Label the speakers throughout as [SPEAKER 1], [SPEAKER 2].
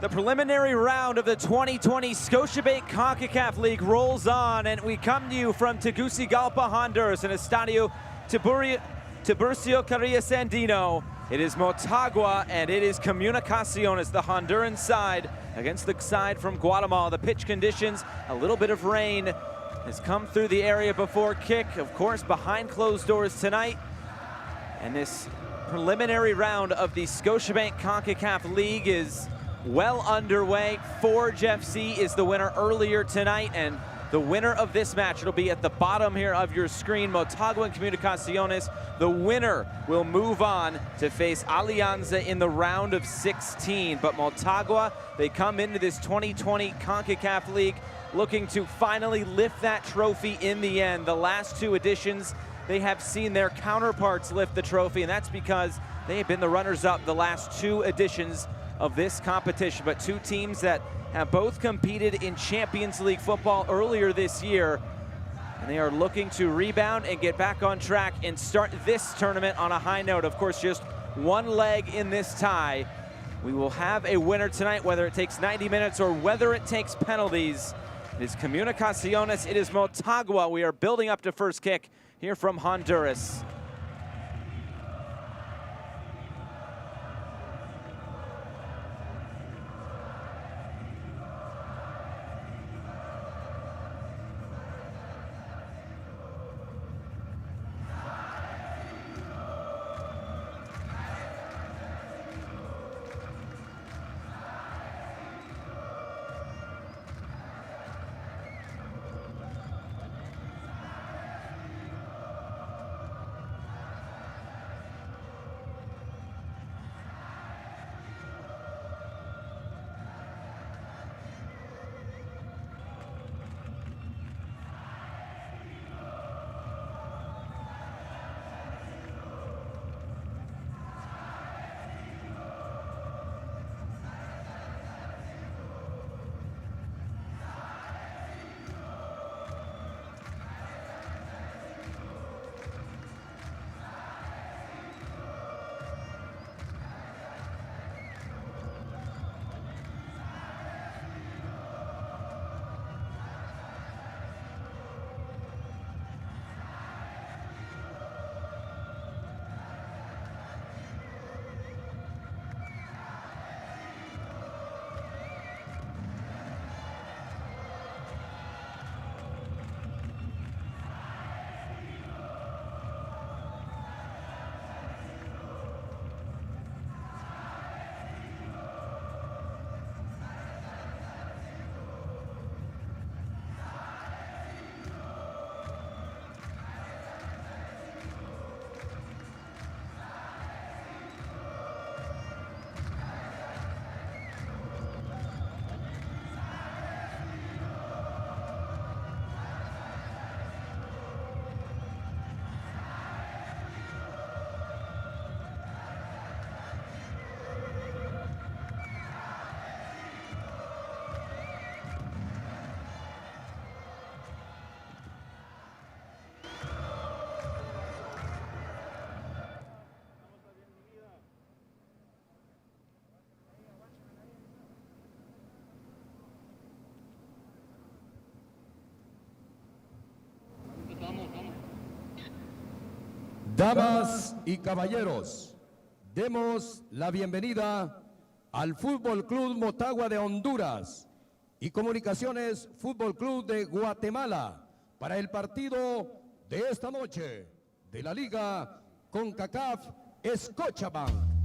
[SPEAKER 1] The preliminary round of the 2020 Scotiabank Concacaf League rolls on, and we come to you from Tegucigalpa, Honduras, in Estadio Tiburcio Carrillas Andino. It is Motagua and it is Comunicaciones, the Honduran side, against the side from Guatemala. The pitch conditions, a little bit of rain has come through the area before kick, of course, behind closed doors tonight. And this preliminary round of the Scotiabank Concacaf League is well underway. Forge FC is the winner earlier tonight, and the winner of this match, it'll be at the bottom here of your screen, Motagua and Comunicaciones. The winner will move on to face Alianza in the round of 16. But Motagua, they come into this 2020 CONCACAF League looking to finally lift that trophy in the end. The last two editions, they have seen their counterparts lift the trophy, and that's because they have been the runners-up the last two editions of this competition. But two teams that have both competed in Champions League football earlier this year, and they are looking to rebound and get back on track and start this tournament on a high note. Of course, just one leg in this tie. We will have a winner tonight, whether it takes 90 minutes or whether it takes penalties. It is Comunicaciones, it is Motagua. We are building up to first kick here from Honduras.
[SPEAKER 2] Damas y caballeros, demos la bienvenida al Fútbol Club Motagua de Honduras y Comunicaciones Fútbol Club de Guatemala para el partido de esta noche de la Liga CONCACAF Scotiabank.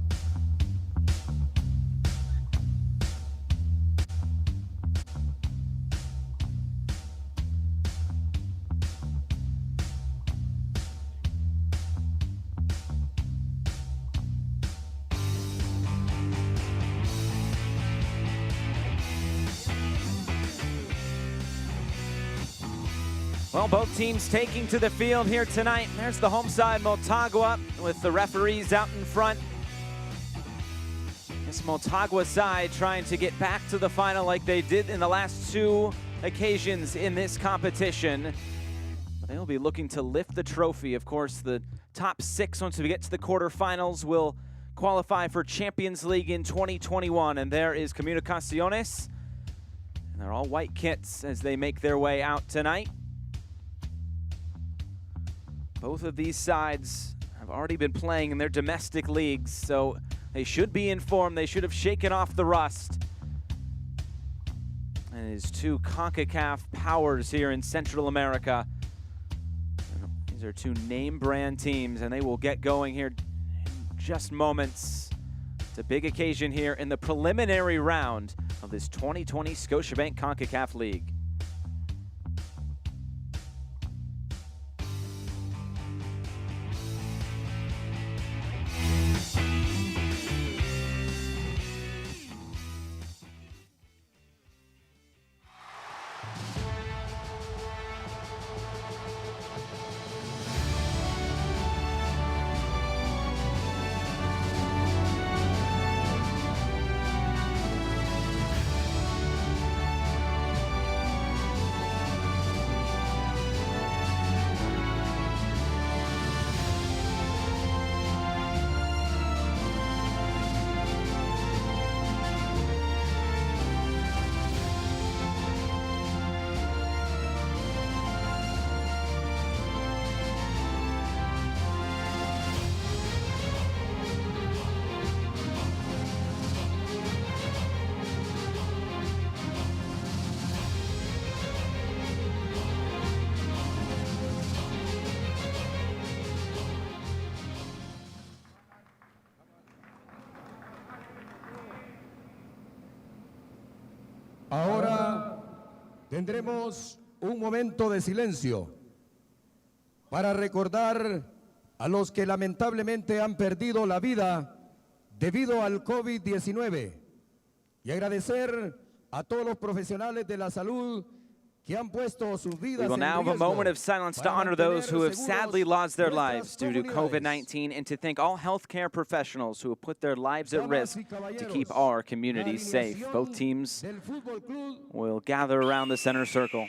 [SPEAKER 1] Well, both teams taking to the field here tonight. There's the home side, Motagua, with the referees out in front. This Motagua side trying to get back to the final like they did in the last two occasions in this competition. They'll be looking to lift the trophy. Of course, the top six, once we get to the quarterfinals, will qualify for Champions League in 2021. And there is Comunicaciones. And they're all white kits as they make their way out tonight. Both of these sides have already been playing in their domestic leagues, so they should be in form. They should have shaken off the rust. And it is two CONCACAF powers here in Central America. These are two name brand teams, and they will get going here in just moments. It's a big occasion here in the preliminary round of this 2020 Scotiabank CONCACAF League.
[SPEAKER 2] Ahora tendremos un momento de silencio para recordar a los que lamentablemente han perdido la vida debido al COVID-19 y agradecer a todos los profesionales de la salud que han puesto sus vidas
[SPEAKER 1] We will now have a moment of silence to honor those who have sadly lost their lives due to COVID-19 and to thank all healthcare professionals who have put their lives at risk to keep our communities safe. Both teams will gather around the center circle.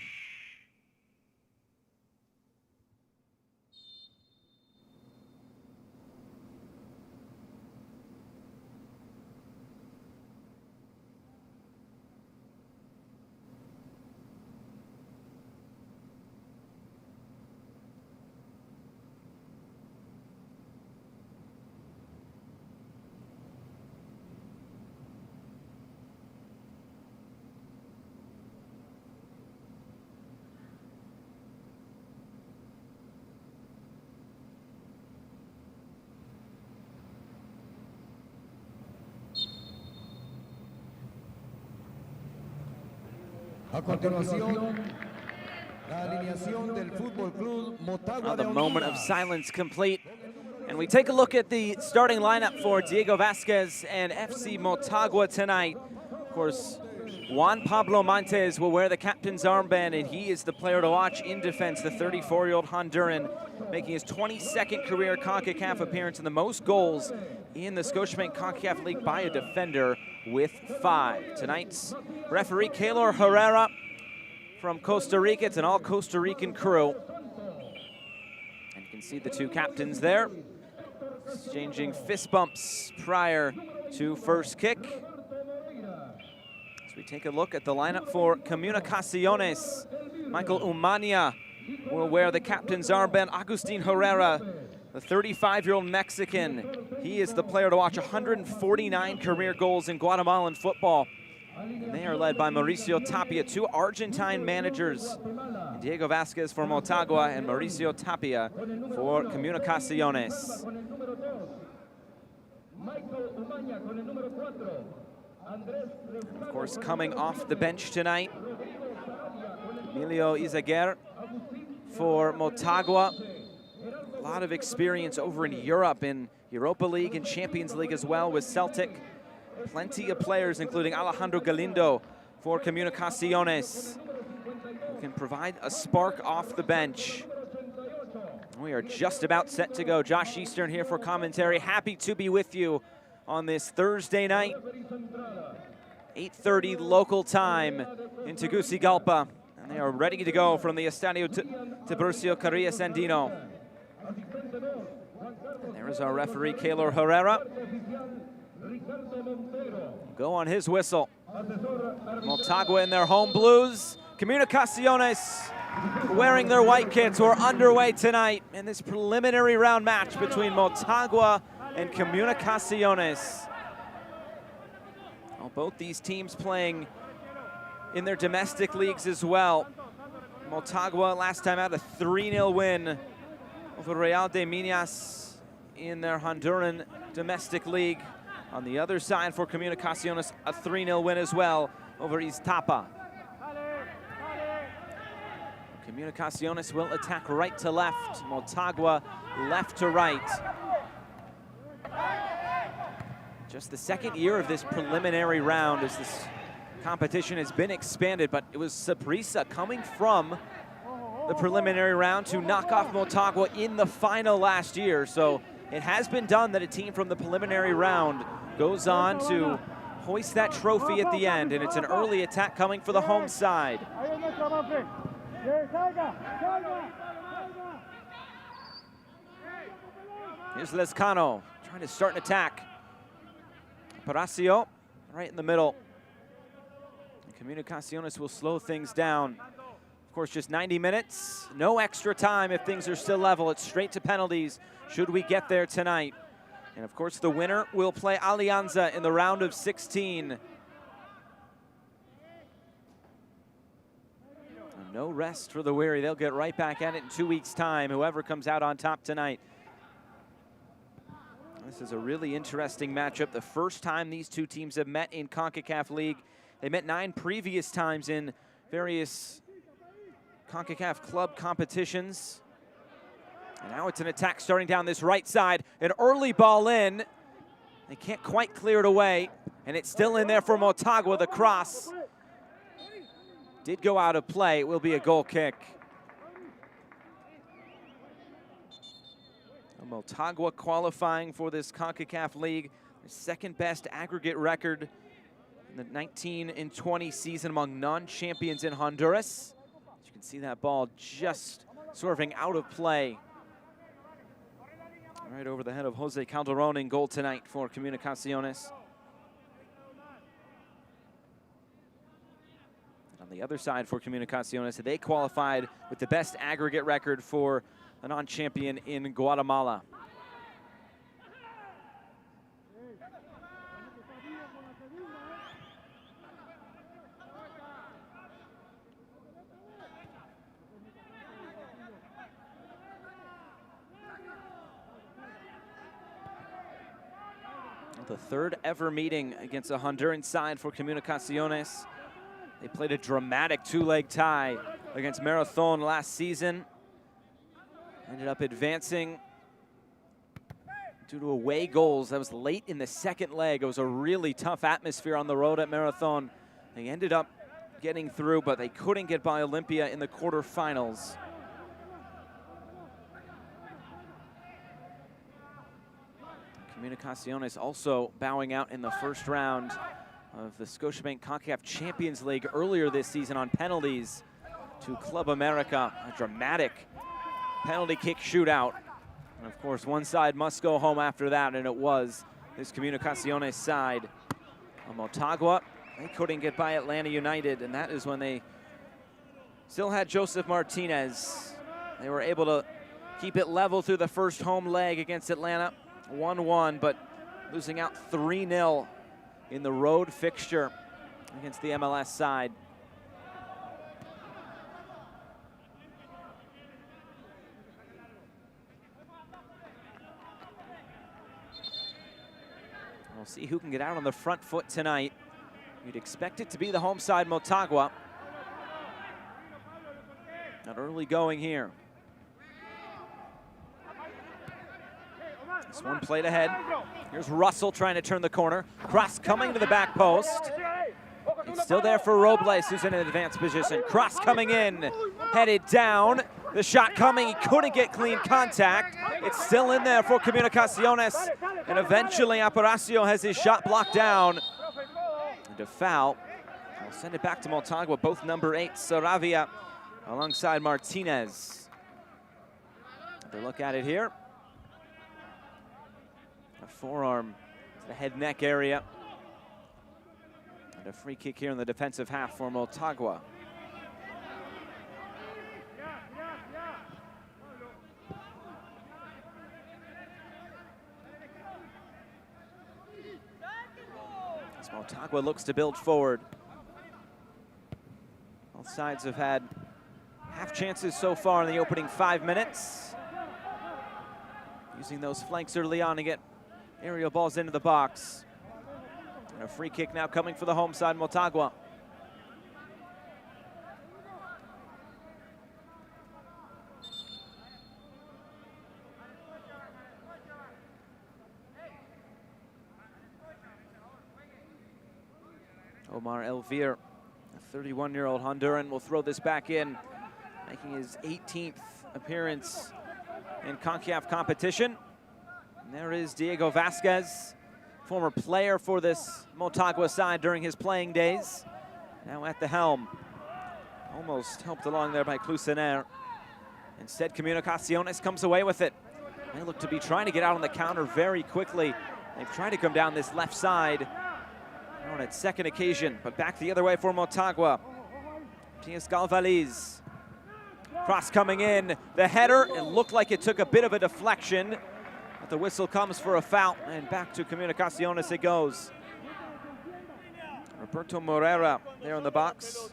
[SPEAKER 2] A continuación, la alineación del Fútbol Club Motagua de
[SPEAKER 1] The moment of
[SPEAKER 2] Honduras.
[SPEAKER 1] silence complete. And we take a look at the starting lineup for Diego Vasquez and FC Motagua tonight. Of course, Juan Pablo Montes will wear the captain's armband, and he is the player to watch in defense, the 34-year-old Honduran, making his 22nd career CONCACAF appearance and the most goals in the Scotiabank CONCACAF League by a defender with 5. Tonight's referee, Keylor Herrera from Costa Rica. It's an all Costa Rican crew. And you can see the two captains there, exchanging fist bumps prior to first kick. As we take a look at the lineup for Comunicaciones, Michael Umania will wear the captain's armband. Agustin Herrera, the 35-year-old Mexican, he is the player to watch. 149 career goals in Guatemalan football. And they are led by Mauricio Tapia, two Argentine managers. Diego Vasquez for Motagua and Mauricio Tapia for Comunicaciones. Of course, coming off the bench tonight, Emilio Izaguirre for Motagua. A lot of experience over in Europe, in Europa League and Champions League as well with Celtic. Plenty of players, including Alejandro Galindo for Comunicaciones, who can provide a spark off the bench. We are just about set to go. Josh Eastern here for commentary. Happy to be with you on this Thursday night, 8:30 local time in Tegucigalpa. And they are ready to go from the Estadio Tiburcio Carillas Andino. And there is our referee, Keylor Herrera. go on his whistle. Motagua in their home blues. Comunicaciones wearing their white kits. We're underway tonight in this preliminary round match between Motagua and Comunicaciones. Well, both these teams playing in their domestic leagues as well. Motagua last time out a 3-0 win over Real de Minas in their Honduran domestic league. On the other side for Comunicaciones, a 3-0 win as well over Iztapa. Comunicaciones will attack right to left, Motagua left to right. Just the second year of this preliminary round as this competition has been expanded, but it was Saprissa coming from the preliminary round to knock off Motagua in the final last year. So it has been done that a team from the preliminary round goes on to hoist that trophy at the end, and it's an early attack coming for the home side. Here's Lescano trying to start an attack. Aparicio right in the middle. Comunicaciones will slow things down. Of course, just 90 minutes, no extra time if things are still level. It's straight to penalties should we get there tonight. And of course, the winner will play Alianza in the round of 16. And no rest for the weary. They'll get right back at it in 2 weeks' time, whoever comes out on top tonight. This is a really interesting matchup. The first time these two teams have met in CONCACAF League. They met 9 previous times in various CONCACAF club competitions. And now it's an attack starting down this right side. An early ball in. They can't quite clear it away. And it's still in there for Motagua. The cross did go out of play. It will be a goal kick. Motagua qualifying for this CONCACAF League. Their second best aggregate record in the 19-20 season among non-champions in Honduras. As you can see that ball just swerving out of play. Right over the head of Jose Calderon in goal tonight for Comunicaciones. And on the other side for Comunicaciones, they qualified with the best aggregate record for a non-champion in Guatemala. The third ever meeting against a Honduran side for Comunicaciones. They played a dramatic 2-leg tie against Marathon last season. Ended up advancing due to away goals. That was late in the second leg. It was a really tough atmosphere on the road at Marathon. They ended up getting through, but they couldn't get by Olympia in the quarterfinals. Comunicaciones also bowing out in the first round of the Scotiabank Concacaf Champions League earlier this season on penalties to Club America. A dramatic penalty kick shootout. And of course, one side must go home after that, and it was this Comunicaciones side. Motagua, they couldn't get by Atlanta United, and that is when they still had Joseph Martinez. They were able to keep it level through the first home leg against Atlanta, 1-1, but losing out 3-0 in the road fixture against the MLS side. We'll see who can get out on the front foot tonight. You'd expect it to be the home side, Motagua. Not early going here. This one played ahead. Here's Russell trying to turn the corner. Cross coming to the back post. It's still there for Robles, who's in an advanced position. Cross coming in, headed down. The shot coming, he couldn't get clean contact. It's still in there for Comunicaciones. And eventually Aparicio has his shot blocked down. And a foul. I'll send it back to Motagua, both number 8, Saravia, alongside Martinez. Have a look at it here. A forearm the head neck area. And a free kick here in the defensive half for Motagua. As Motagua looks to build forward. Both sides have had half chances so far in the opening 5 minutes. Using those flanks early on to get aerial balls into the box. And a free kick now coming for the home side, Motagua. Omar Elvir, a 31-year-old Honduran, will throw this back in, making his 18th appearance in CONCACAF competition. And there is Diego Vasquez, former player for this Motagua side during his playing days, now at the helm. Almost helped along there by Clusener. Instead, Comunicaciones comes away with it. They look to be trying to get out on the counter very quickly. They've tried to come down this left side on its second occasion, but back the other way for Motagua. Tias Galvaliz. Cross coming in, the header, it looked like it took a bit of a deflection, but the whistle comes for a foul, and back to Comunicaciones it goes. Roberto Moreira there in the box.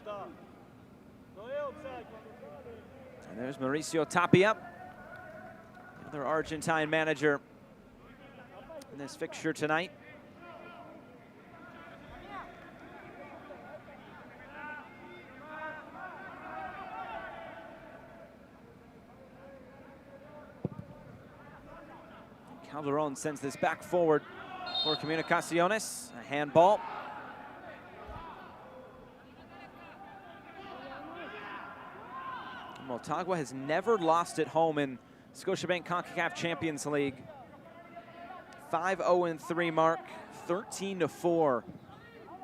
[SPEAKER 1] And there's Mauricio Tapia, another Argentine manager in this fixture tonight. Calderon sends this back forward for Comunicaciones. A handball. Motagua has never lost at home in Scotiabank Concacaf Champions League. 5-0-3 mark, 13-4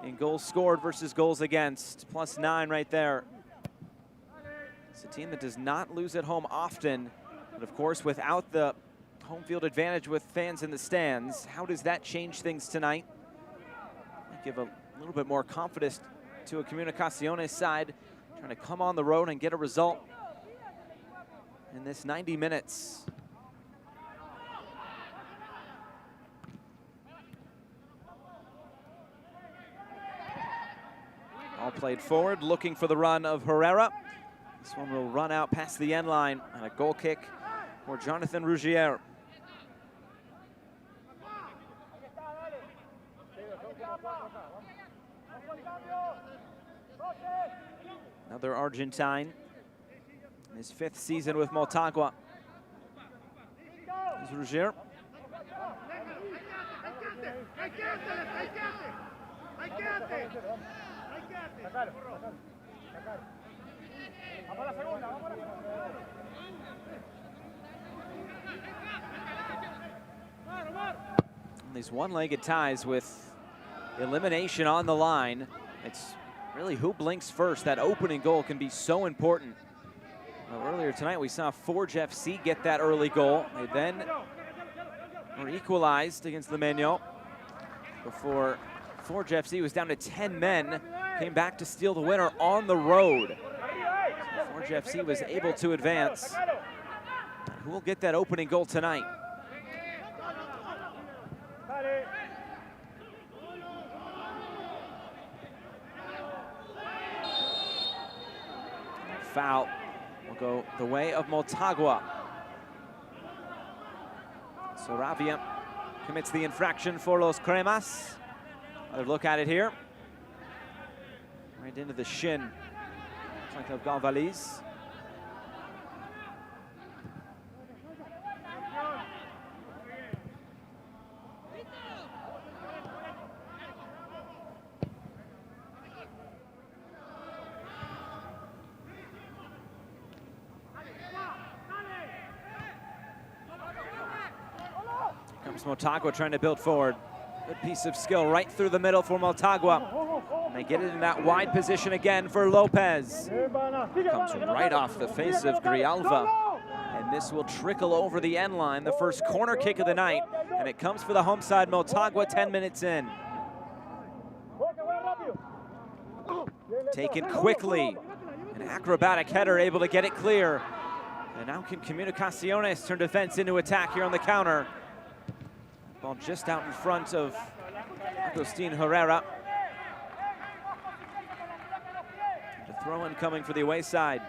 [SPEAKER 1] in goals scored versus goals against, +9 right there. It's a team that does not lose at home often, but of course without the home field advantage with fans in the stands. How does that change things tonight? Give a little bit more confidence to a Comunicaciones side trying to come on the road and get a result in this 90 minutes. All played forward, looking for the run of Herrera. This one will run out past the end line, and a goal kick for Jonathan Ruggier. Another Argentine in his 5th season with Motagua. Here's Ruggier. And these one-legged ties with elimination on the line. It's really who blinks first. That opening goal can be so important. Well, earlier tonight we saw Forge FC get that early goal. They then were equalized against Limeño before Forge FC was down to 10 men, came back to steal the winner on the road. So Forge FC was able to advance. Who will get that opening goal tonight? Foul will go the way of Motagua. Saravia commits the infraction for Los Cremas. Another look at it here. Right into the shin of Galvaliz. Motagua trying to build forward. Good piece of skill right through the middle for Motagua. And they get it in that wide position again for Lopez. Comes right off the face of Grijalva. And And this will trickle over the end line, the first corner kick of the night, and it comes for the home side, Motagua, 10 minutes in. Taken quickly, an acrobatic header able to get it clear. And now can Comunicaciones turn defense into attack here on the counter. Ball just out in front of Agustin Herrera. The throw-in coming for the away side.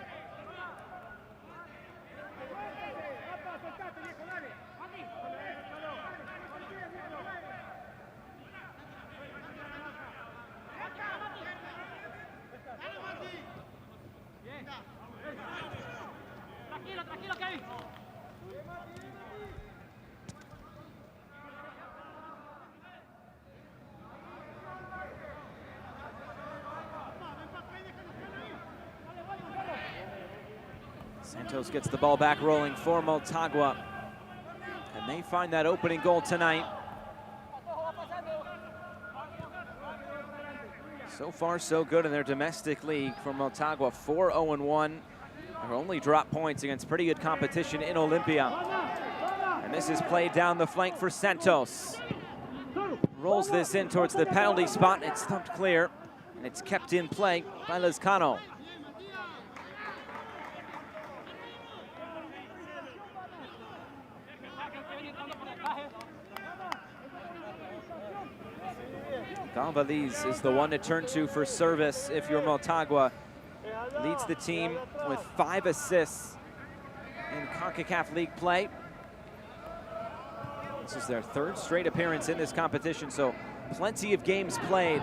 [SPEAKER 1] Santos gets the ball back rolling for Motagua. And they find that opening goal tonight. So far, so good in their domestic league for Motagua. 4-0-1. Their only drop points against pretty good competition in Olympia. And this is played down the flank for Santos. Rolls this in towards the penalty spot. It's thumped clear. And it's kept in play by Lezcano. Galvaliz is the one to turn to for service if you're Motagua. Leads the team with 5 assists in CONCACAF League play. This is their 3rd straight appearance in this competition, so plenty of games played,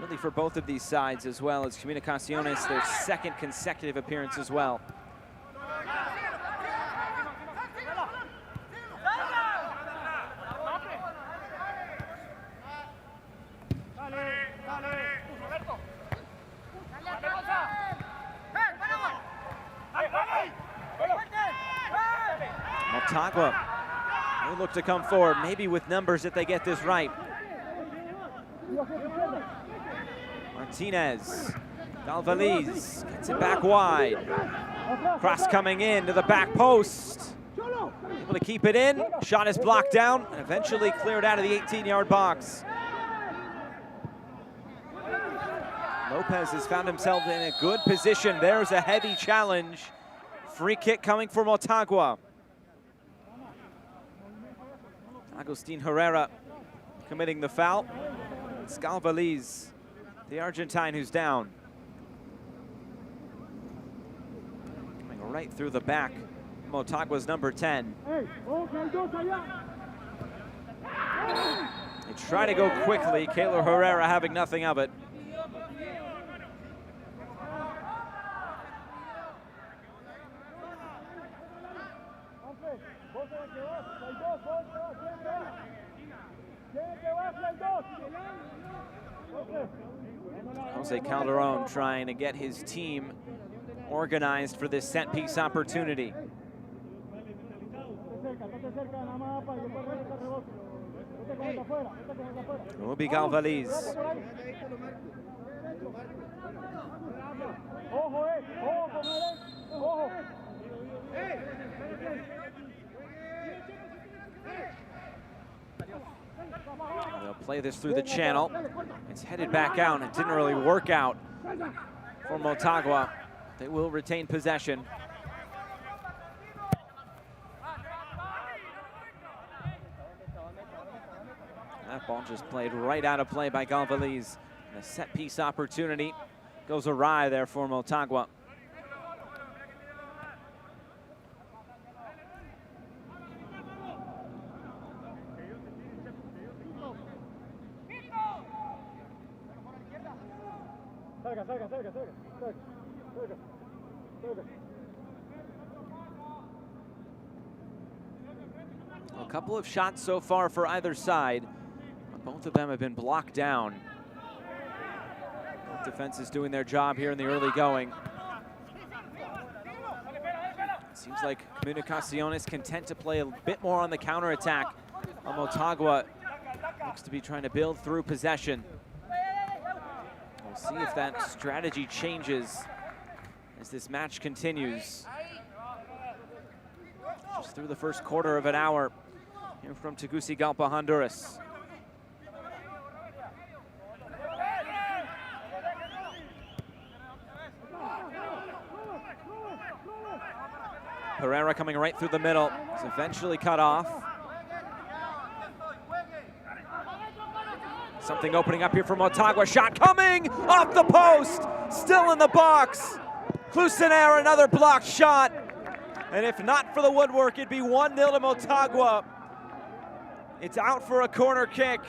[SPEAKER 1] really, for both of these sides, as well as Comunicaciones, their 2nd consecutive appearance as well. Motagua, they look to come forward, maybe with numbers if they get this right. Martinez, Galvaliz gets it back wide. Cross coming in to the back post. Able to keep it in, shot is blocked down, and eventually cleared out of the 18-yard box. Lopez has found himself in a good position. There's a heavy challenge. Free kick coming for Motagua. Agustin Herrera committing the foul. It's Galvaliz, the Argentine, who's down. Coming right through the back, Motagua's number 10. They try to go quickly. Keylor Herrera having nothing of it. Jose Calderon trying to get his team organized for this set piece opportunity. It will be Galvaliz. They'll play this through the channel. It's headed back out. It didn't really work out for Motagua. They will retain possession. That ball just played right out of play by Galvaliz. And a set piece opportunity goes awry there for Motagua. A couple of shots so far for either side. Both of them have been blocked down. Both defenses doing their job here in the early going. Seems like Comunicaciones content to play a bit more on the counterattack. Motagua looks to be trying to build through possession. We'll see if that strategy changes as this match continues. Just through the first quarter of an hour here from Tegucigalpa, Honduras. Pereira coming right through the middle. Is eventually cut off. Something opening up here for Motagua. Shot coming off the post. Still in the box. Clusener, another blocked shot. And if not for the woodwork, it'd be 1-0 to Motagua. It's out for a corner kick.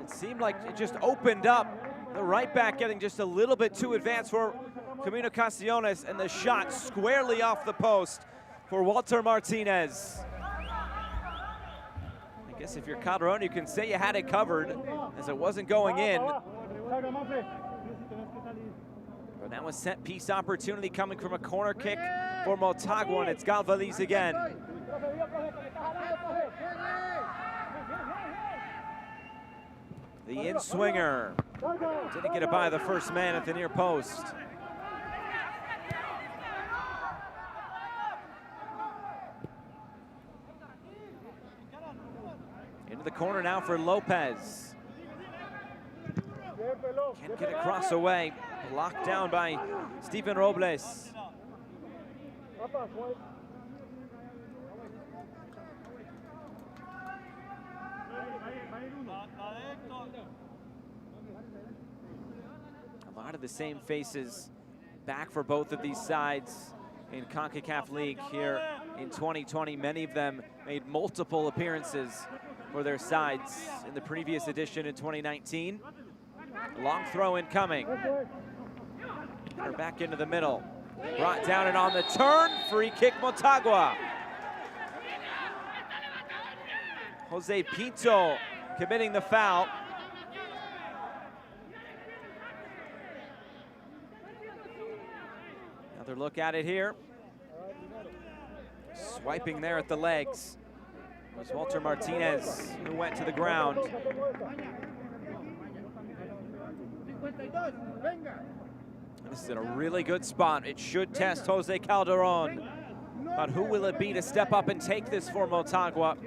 [SPEAKER 1] It seemed like it just opened up. The right back getting just a little bit too advanced for Comunicaciones, and the shot squarely off the post for Walter Martinez. I guess if you're Calderon, you can say you had it covered, as it wasn't going in. But now a set piece opportunity coming from a corner kick for Motagua, and it's Galvaliz again. The in-swinger didn't get it by the first man at the near post. Into the corner now for Lopez. Can't get a cross away. Locked down by Stephen Robles. A lot of the same faces back for both of these sides in CONCACAF League here in 2020. Many of them made multiple appearances for their sides in the previous edition in 2019. Long throw incoming. They're back into the middle. Brought down and on the turn. Free kick Motagua. Jose Pinto committing the foul. Another look at it here. Swiping there at the legs. It was Walter Martinez who went to the ground. This is in a really good spot. It should test Jose Calderon. But who will it be to step up and take this for Motagua?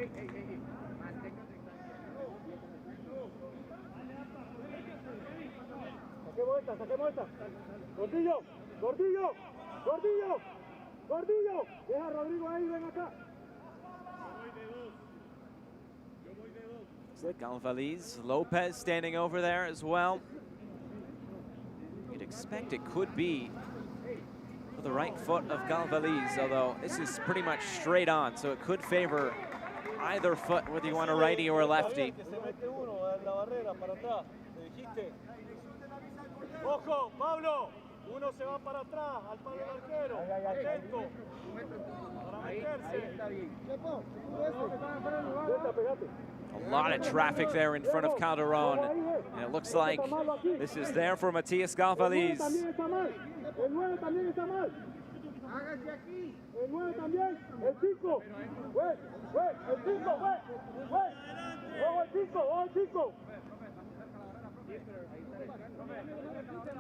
[SPEAKER 1] Galvaliz, Lopez standing over there as well. You'd expect it could be for the right foot of Galvaliz, although this is pretty much straight on, so it could favor either foot, whether you want a righty or a lefty.
[SPEAKER 3] Ojo, Pablo, uno se va para atrás, al palo del arquero, atento, para meterse.
[SPEAKER 1] A lot of traffic there in front of Calderon, and it looks like this is there for Matias Galvaliz.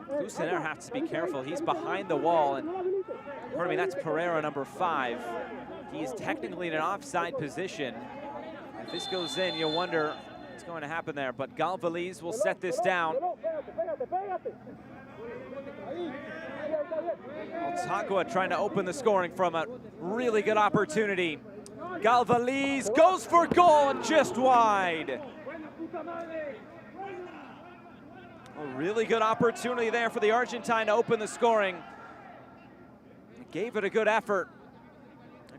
[SPEAKER 1] Clusener has to be careful. He's behind the wall, and pardon me, that's Pereira, number 5. He's technically in an offside position. If this goes in, you'll wonder what's going to happen there, but Galvaliz will set this down. Motagua trying to open the scoring from a really good opportunity. Galvaliz goes for goal and just wide. A really good opportunity there for the Argentine to open the scoring. Gave it a good effort.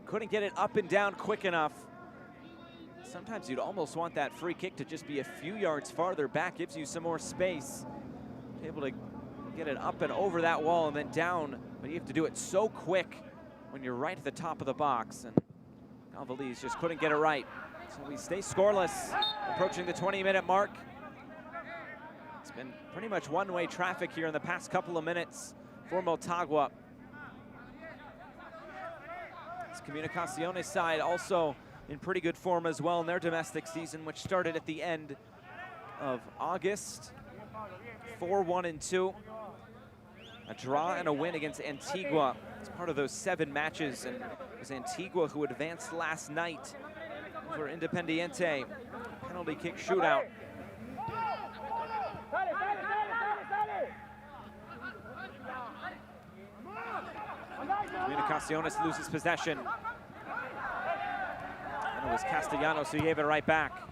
[SPEAKER 1] Couldn't get it up and down quick enough. Sometimes you'd almost want that free kick to just be a few yards farther back, gives you some more space. Able to get it up and over that wall and then down, but you have to do it so quick when you're right at the top of the box, and Galvaliz just couldn't get it right. So we stay scoreless, approaching the 20-minute mark. It's been pretty much one-way traffic here in the past couple of minutes for Motagua. This Comunicaciones side also in pretty good form as well in their domestic season, which started at the end of August. 4-1-2. A draw and a win against Antigua. It's part of those 7 matches, and it was Antigua who advanced last night for Independiente. Penalty kick shootout. Comunicaciones loses possession. And it was Castellanos who gave it right back.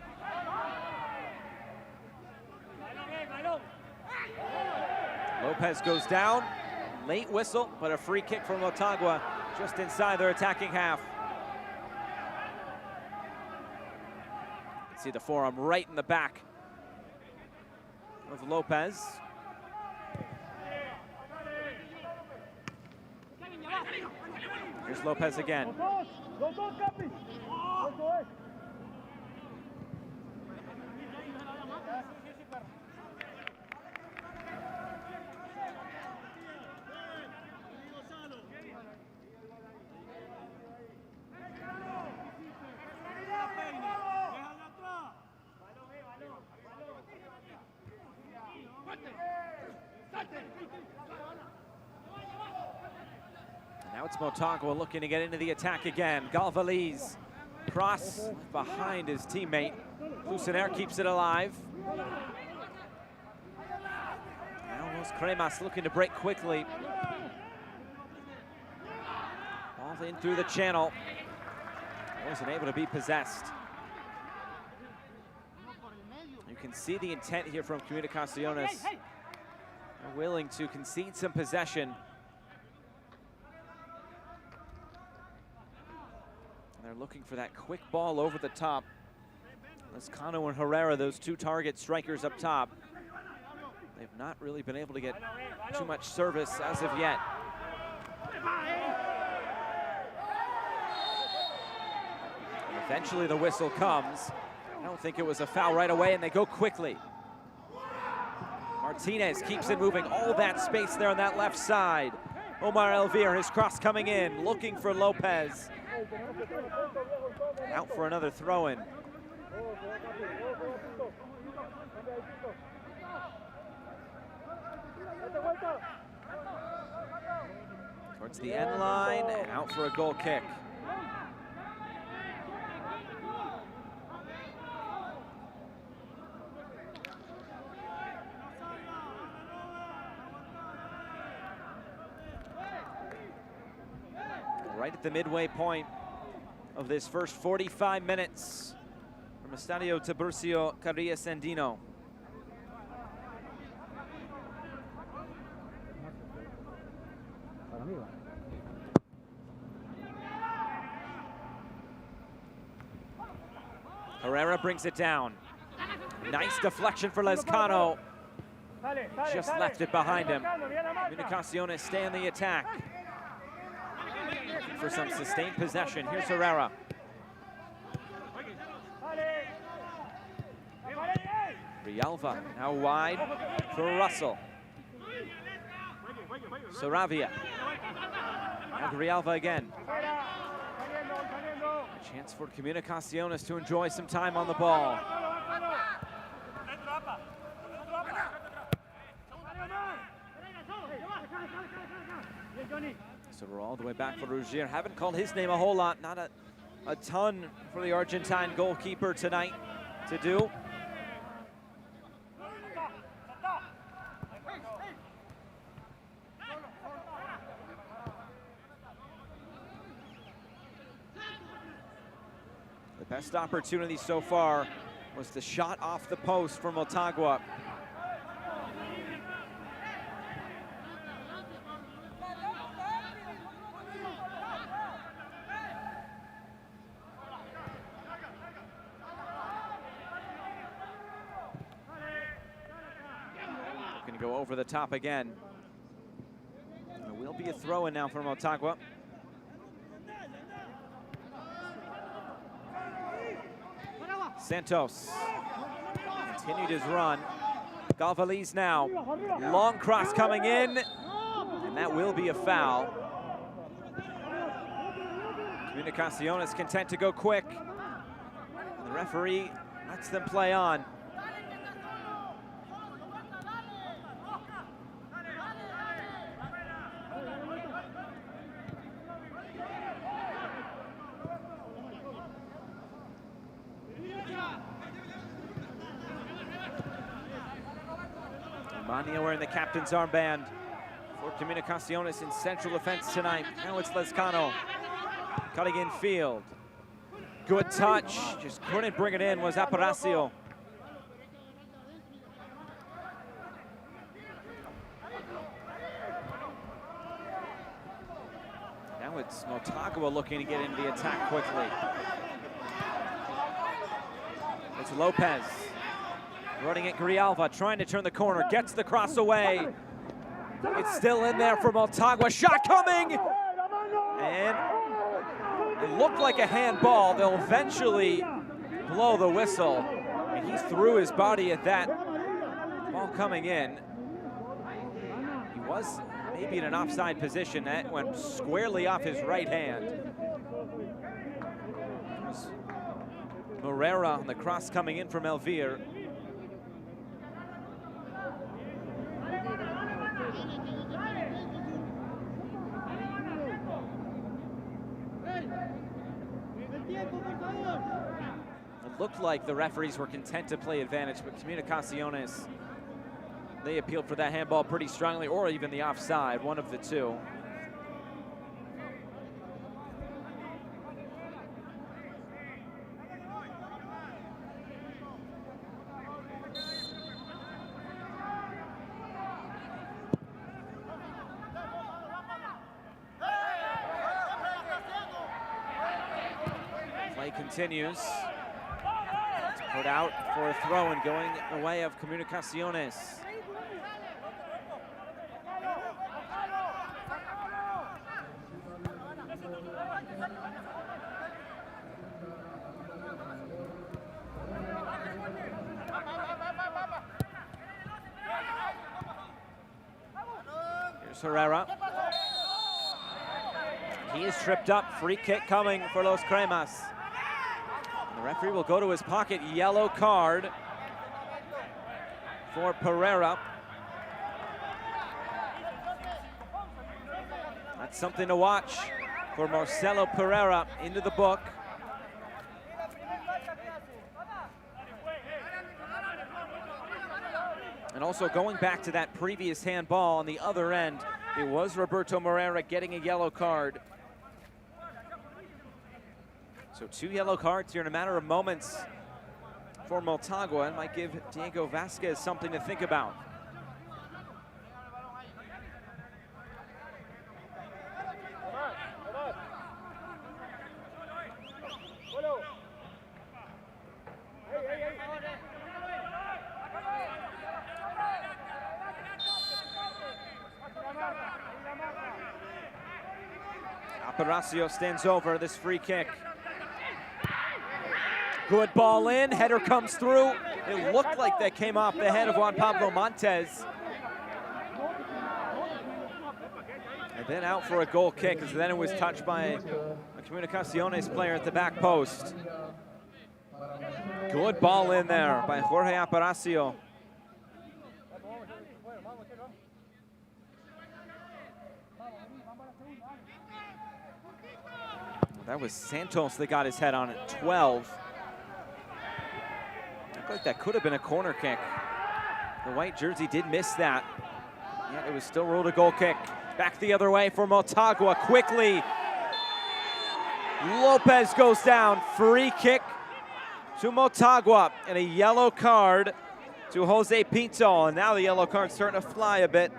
[SPEAKER 1] Lopez goes down. Late whistle, but a free kick from Motagua just inside their attacking half. You can see the forearm right in the back of Lopez. Here's Lopez again. Now it's Motagua looking to get into the attack again. Galvaliz, cross behind his teammate. Lucinaire keeps it alive. Now Los Cremas looking to break quickly. Ball in through the channel. Wasn't able to be possessed. You can see the intent here from Comunicaciones. They're willing to concede some possession. They're looking for that quick ball over the top. Lescano and Herrera, those 2 target strikers up top. They've not really been able to get too much service as of yet. And eventually the whistle comes. I don't think it was a foul right away, and they go quickly. Martinez keeps it moving. All that space there on that left side. Omar Elvir, his cross coming in, looking for Lopez. Out for another throw-in. Towards the end line, and out for a goal kick. Right at the midway point of this first 45 minutes from Estadio Tiburcio Carrillo Sandino. Herrera brings it down. Nice deflection for Lescano. Just left it behind him. Comunicaciones stay on the attack. For some sustained possession. Here's Herrera. Rialva now wide for Russell. Saravia. Now Rialva again. A chance for Comunicaciones to enjoy some time on the ball. So we're all the way back for Ruggier. Haven't called his name a whole lot. Not a ton for the Argentine goalkeeper tonight to do. The best opportunity so far was the shot off the post for Motagua. Going to go over the top again. There will be a throw-in now for Motagua. Santos continued his run. Galvaliz now. Long cross coming in, and that will be a foul. Comunicaciones content to go quick. The referee lets them play on. Mania wearing the captain's armband for Comunicaciones in central defense tonight. Now it's Lescano cutting in field. Good touch, just couldn't bring it in, was Aparicio. Now it's Motagua looking to get into the attack quickly. It's Lopez running at Grijalva, trying to turn the corner, gets the cross away. It's still in there for Motagua, shot coming! And it looked like a handball. They'll eventually blow the whistle. And he threw his body at that ball coming in. He was maybe in an offside position. That went squarely off his right hand. Morera on the cross coming in from Elvir. It looked like the referees were content to play advantage, but Comunicaciones, they appealed for that handball pretty strongly, or even the offside, one of the two. Play continues. It's put out for a throw and going the way of Comunicaciones. Here's Herrera. He is tripped up. Free kick coming for Los Cremas. The referee will go to his pocket. Yellow card for Pereira. That's something to watch for Marcelo Pereira into the book. And also going back to that previous handball on the other end, it was Roberto Moreira getting a yellow card. So 2 yellow cards here in a matter of moments for Motagua, and might give Diego Vasquez something to think about. Aparicio stands over this free kick. Good ball in, header comes through. It looked like that came off the head of Juan Pablo Montes. And then out for a goal kick, as then it was touched by a Comunicaciones player at the back post. Good ball in there by Jorge Aparicio. That was Santos that got his head on it, 12. Looked like that could have been a corner kick. The white jersey did miss that. Yet it was still ruled a goal kick. Back the other way for Motagua quickly. Lopez goes down, free kick to Motagua, and a yellow card to Jose Pinto. And now the yellow card's starting to fly a bit.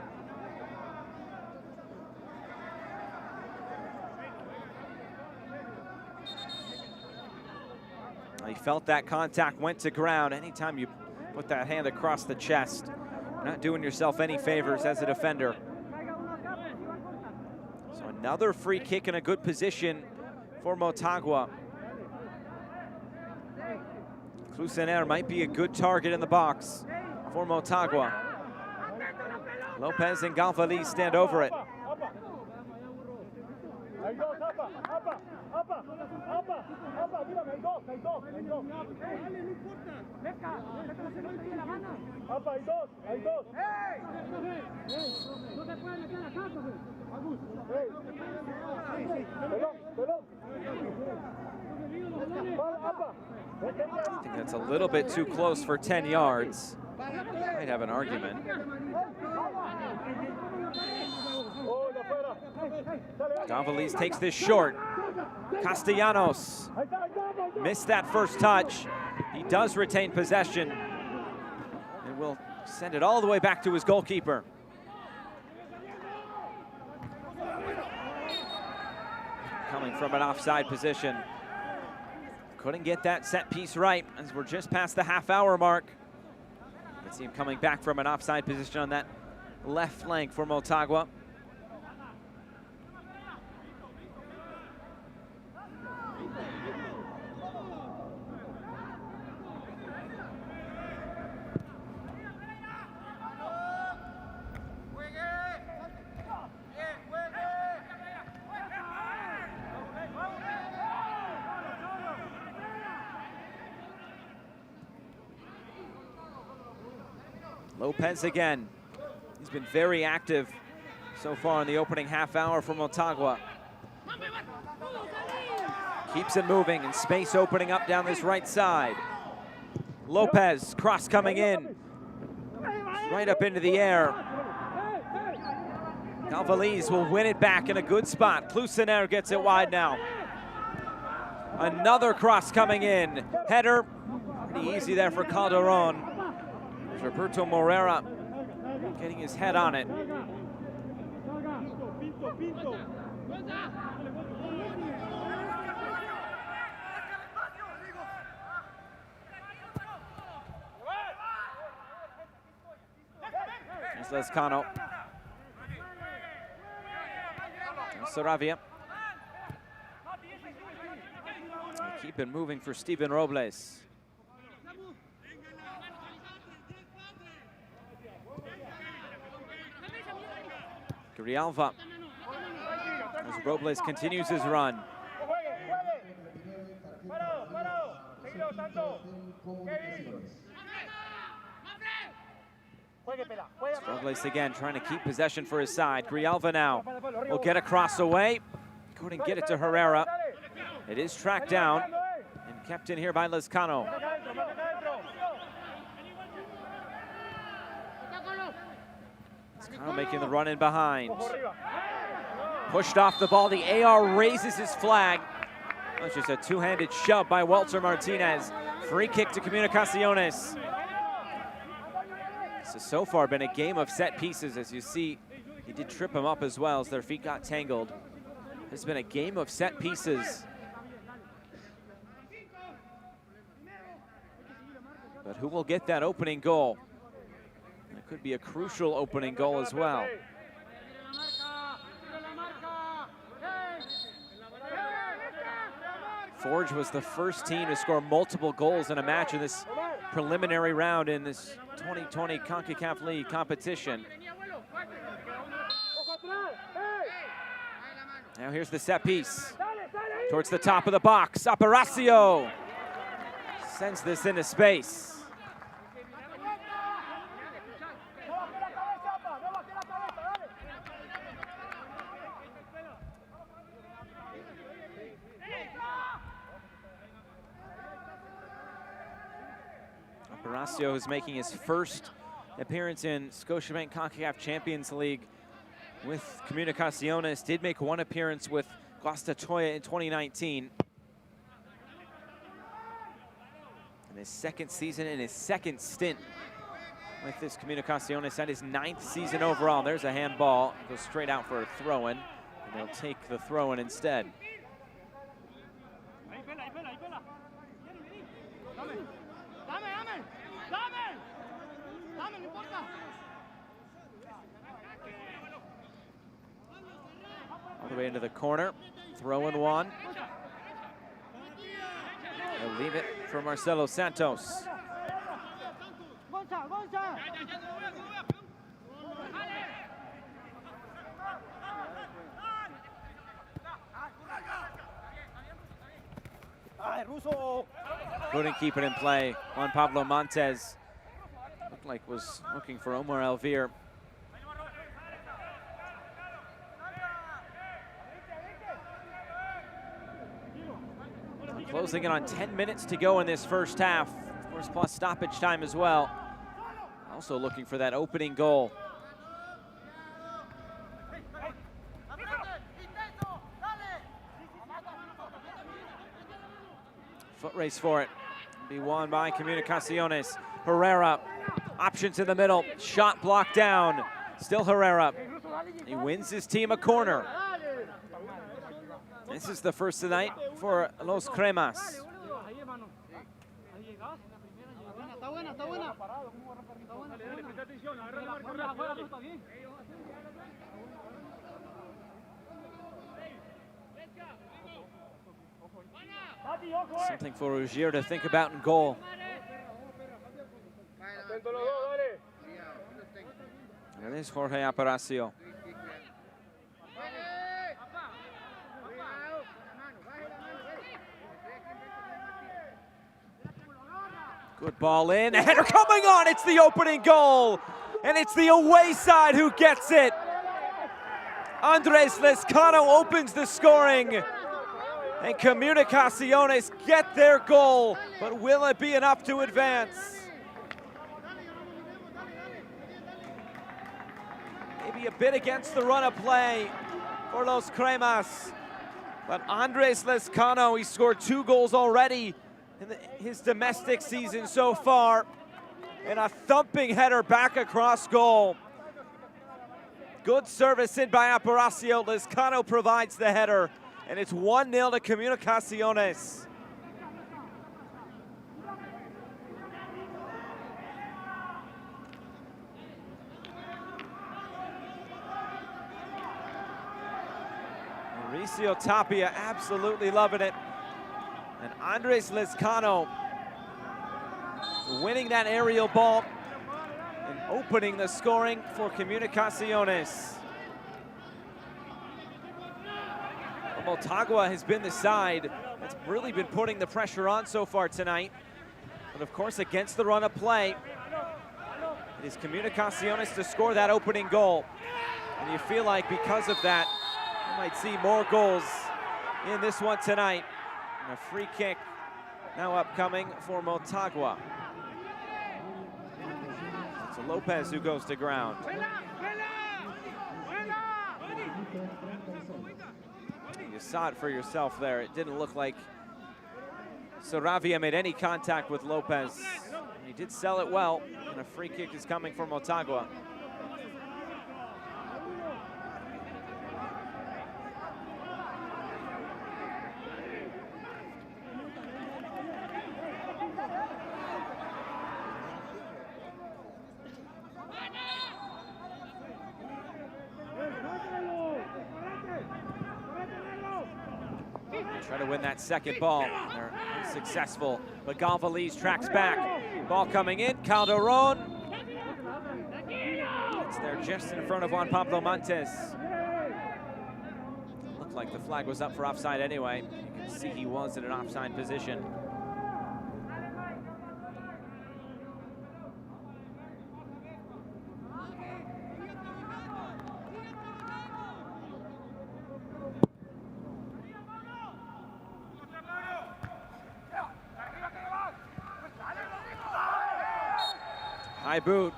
[SPEAKER 1] He felt that contact, went to ground. Anytime you put that hand across the chest, you're not doing yourself any favors as a defender. So another free kick in a good position for Motagua. Clusener might be a good target in the box for Motagua. Lopez and Galvali stand over it. I think that's a little bit too close for 10 yards. Might have an argument. Gonzalez takes this short. Castellanos missed that first touch. He does retain possession and will send it all the way back to his goalkeeper. Coming from an offside position. Couldn't get that set piece right as we're just past the half-hour mark. Let's see him coming back from an offside position on that left flank for Motagua. Lopez again. He's been very active so far in the opening half hour for Motagua. Keeps it moving and space opening up down this right side. Lopez, cross coming in. Right up into the air. Gonzalez will win it back in a good spot. Clusener gets it wide now. Another cross coming in. Header, pretty easy there for Calderon. Roberto Morera getting his head on it. Here's Lescano. Saravia. Keep it moving for Steven Robles. Grijalva, as Robles continues his run. Robles again trying to keep possession for his side. Grijalva now will get across away. Couldn't get it to Herrera. It is tracked down and kept in here by Lescano. Lescano making the run in behind. Pushed off the ball. The AR raises his flag. That's just a two-handed shove by Walter Martinez. Free kick to Comunicaciones. This has so far been a game of set pieces. As you see, he did trip him up as well as their feet got tangled. It's been a game of set pieces. But who will get that opening goal? It could be a crucial opening goal as well. Forge was the first team to score multiple goals in a match in this preliminary round in this 2020 CONCACAF League competition. Now here's the set piece. Towards the top of the box, Aparicio sends this into space. Aparicio is making his first appearance in Scotiabank Concacaf Champions League with Comunicaciones. Did make one appearance with Guastatoya in 2019. In his second season and his second stint with this Comunicaciones at his 9th season overall. There's a handball, goes straight out for a throw-in, and they'll take the throw-in instead. All the way into the corner, throw-in one. They'll leave it for Marcelo Santos. Couldn't keep it in play. Juan Pablo Montes looked like was looking for Omar Elvir. Closing in on 10 minutes to go in this first half. Of course, plus stoppage time as well. Also looking for that opening goal. Foot race for it. Be won by Comunicaciones. Herrera, options in the middle. Shot blocked down. Still Herrera. He wins his team a corner. This is the first tonight for Los Cremas. Something for Ruggier to think about in goal. There is Jorge Aparicio. Good ball in, a header coming on, it's the opening goal, and it's the away side who gets it. Andres Lescano opens the scoring, and Comunicaciones get their goal, but will it be enough to advance? Maybe a bit against the run of play for Los Cremas, but Andres Lescano, he scored 2 goals already in his domestic season so far, and a thumping header back across goal. Good service in by Aparicio. Lescano provides the header, and it's 1-0 to Comunicaciones. Mauricio Tapia absolutely loving it. And Andres Lescano winning that aerial ball and opening the scoring for Comunicaciones. Motagua has been the side that's really been putting the pressure on so far tonight. But of course, against the run of play, it is Comunicaciones to score that opening goal. And you feel like because of that, you might see more goals in this one tonight. And a free kick now upcoming for Motagua. It's Lopez who goes to ground. You saw it for yourself there. It didn't look like Saravia made any contact with Lopez. He did sell it well, and a free kick is coming for Motagua. Try to win that second ball. They're unsuccessful, but Galvaliz tracks back. Ball coming in, Calderon. It's there just in front of Juan Pablo Montes. Looked like the flag was up for offside anyway. You can see he was in an offside position. High boot.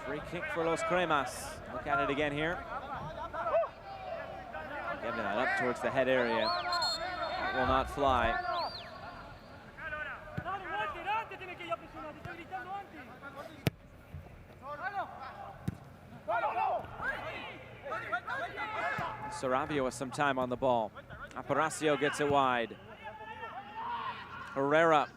[SPEAKER 1] Free kick for Los Cremas. Look at it again here. Getting that up towards the head area. That will not fly. Saravia with some time on the ball. Aparicio gets it wide. Herrera.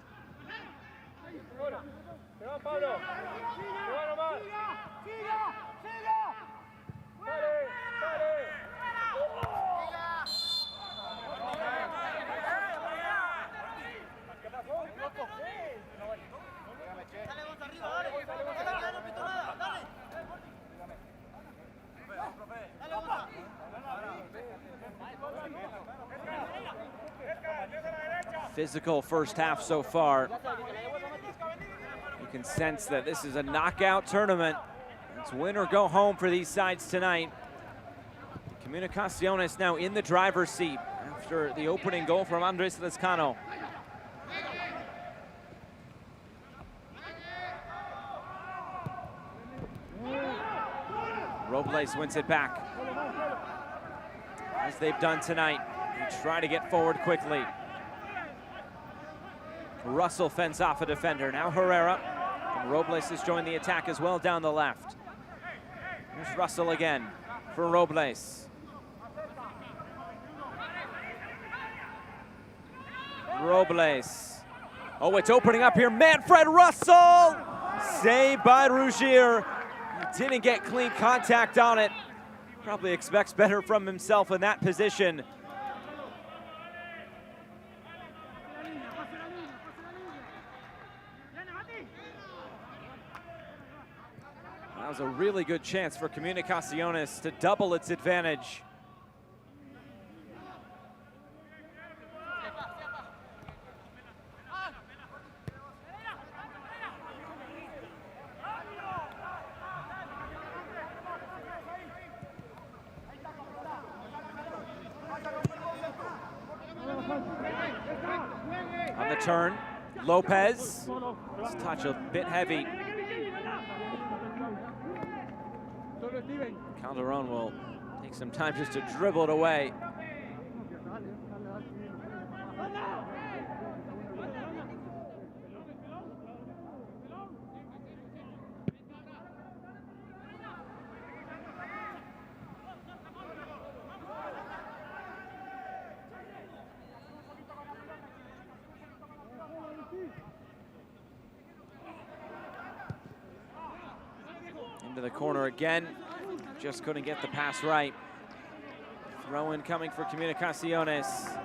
[SPEAKER 1] Physical first half so far. You can sense that this is a knockout tournament. It's win or go home for these sides tonight. Comunicaciones now in the driver's seat after the opening goal from Andres Lescano. Robles wins it back. As they've done tonight, they try to get forward quickly. Russell fends off a defender. Now Herrera. And Robles has joined the attack as well down the left. Here's Russell again for Robles. Robles. Oh, it's opening up here. Manfred Russell! Saved by Ruggier. He didn't get clean contact on it. Probably expects better from himself in that position. That was a really good chance for Comunicaciones to double its advantage. On the turn, Lopez. This touch a bit heavy. Calderon will take some time just to dribble it away. Into the corner again. Just couldn't get the pass right. Throw in coming for Comunicaciones.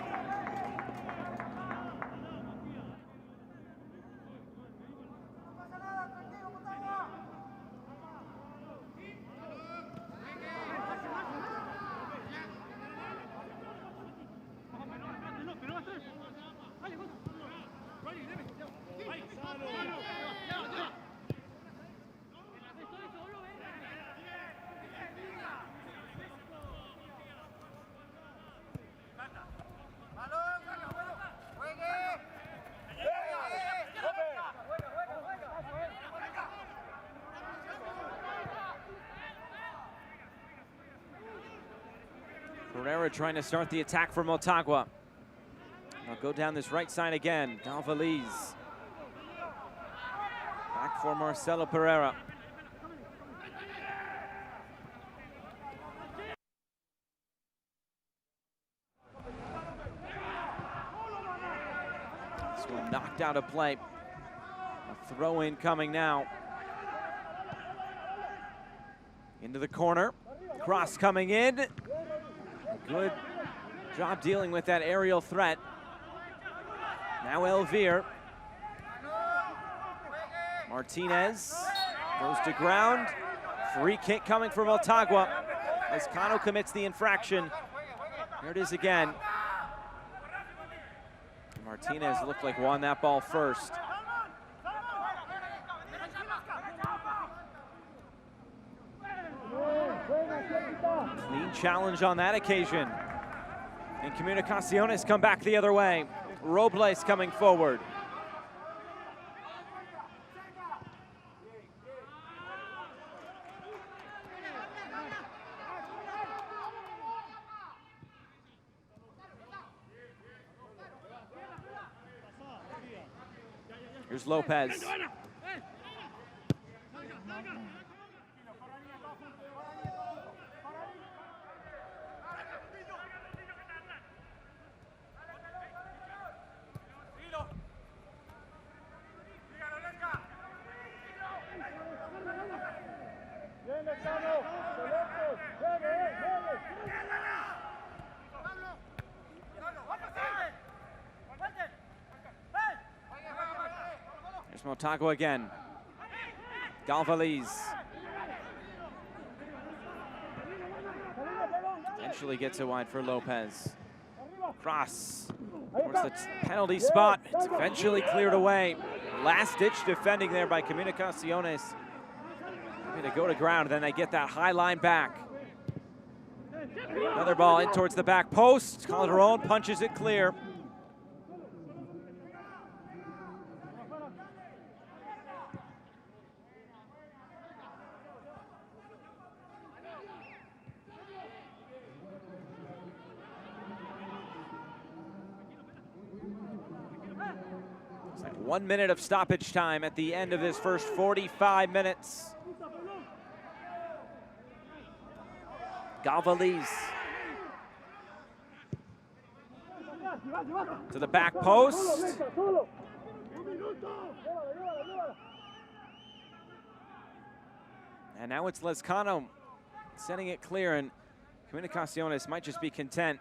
[SPEAKER 1] Herrera trying to start the attack for Motagua. They'll go down this right side again. Galvaliz. Back for Marcelo Pereira. This one knocked out of play. A throw in coming now. Into the corner. Cross coming in. Good job dealing with that aerial threat. Now Elvir. Martinez goes to ground. Free kick coming from Motagua as Cano commits the infraction. Here it is again. Martinez looked like won that ball first. Clean challenge on that occasion. And Comunicaciones come back the other way. Robles coming forward. Here's Lopez. Here's Motagua again. Galvaliz. Eventually gets it wide for Lopez. Cross towards the penalty spot. It's eventually cleared away. Last-ditch defending there by Comunicaciones. They go to ground, then they get that high line back. Another ball in towards the back post. Calderon punches it clear. Like 1 minute of stoppage time at the end of this first 45 minutes. Galvaliz to the back post. And now it's Lezcano setting it clear, and Comunicaciones might just be content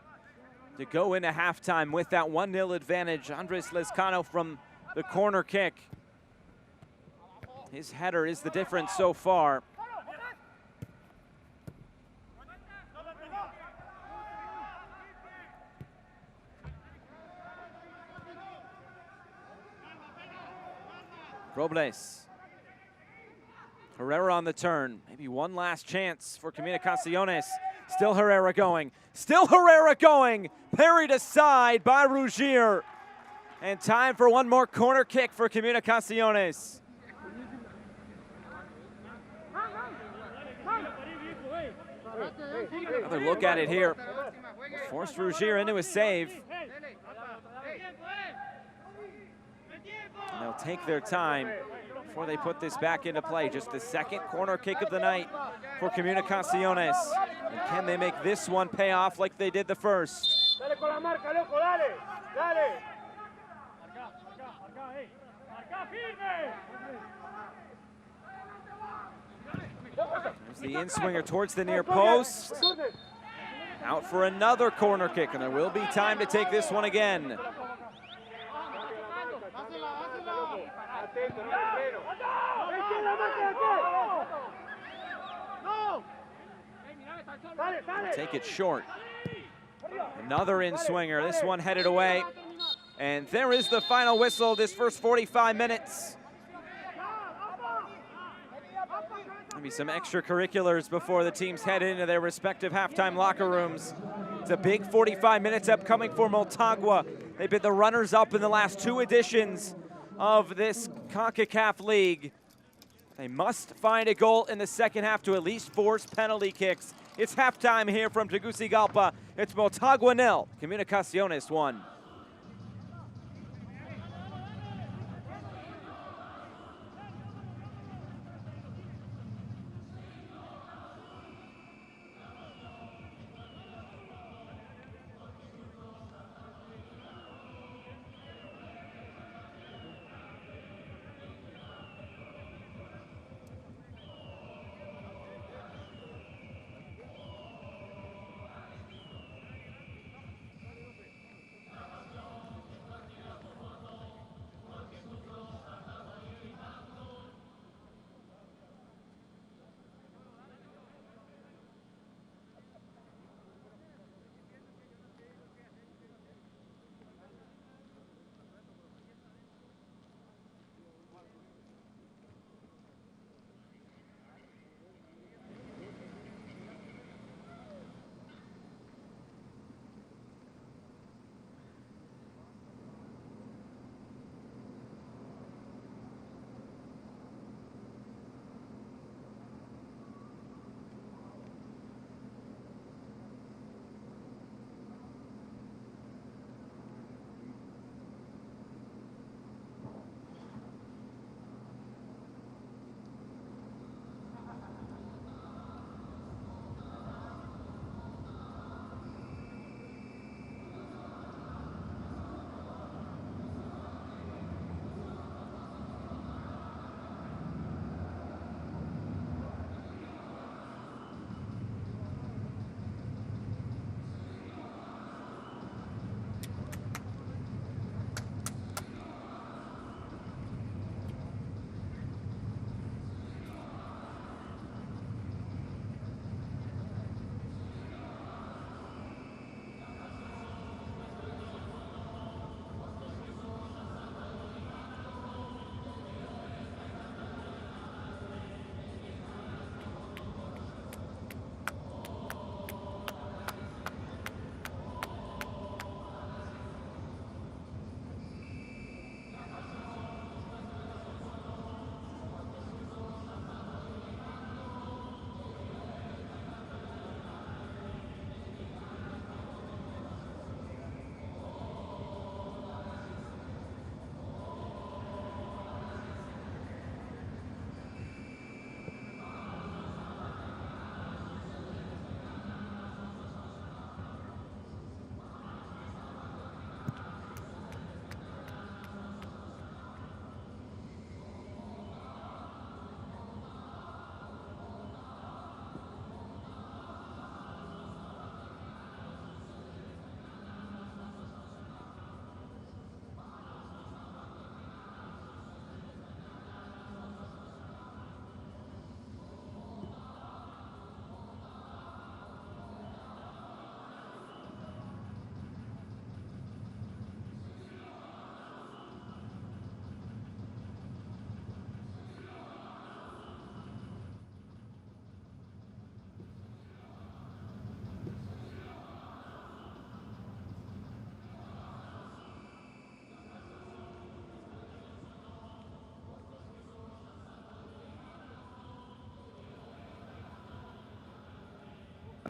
[SPEAKER 1] to go into halftime with that 1-0 advantage. Andres Lezcano from the corner kick. His header is the difference so far. Robles. Herrera on the turn. Maybe one last chance for Comunicaciones. Still Herrera going. Still Herrera going. Parried aside by Ruggier. And time for one more corner kick for Comunicaciones. Another look at it here. Forced Ruggier into a save. And they'll take their time before they put this back into play. Just the second corner kick of the night for Comunicaciones. And can they make this one pay off like they did the first? There's the in-swinger towards the near post. Out for another corner kick, and there will be time to take this one again. Take it short. Another in-swinger, this one headed away. And there is the final whistle, this first 45 minutes. Maybe some extracurriculars before the teams head into their respective halftime locker rooms. It's a big 45 minutes upcoming for Motagua. They've been the runners-up in the last two editions of this CONCACAF League. They must find a goal in the second half to at least force penalty kicks. It's halftime here from Tegucigalpa. It's Motagua 0, Comunicaciones 1.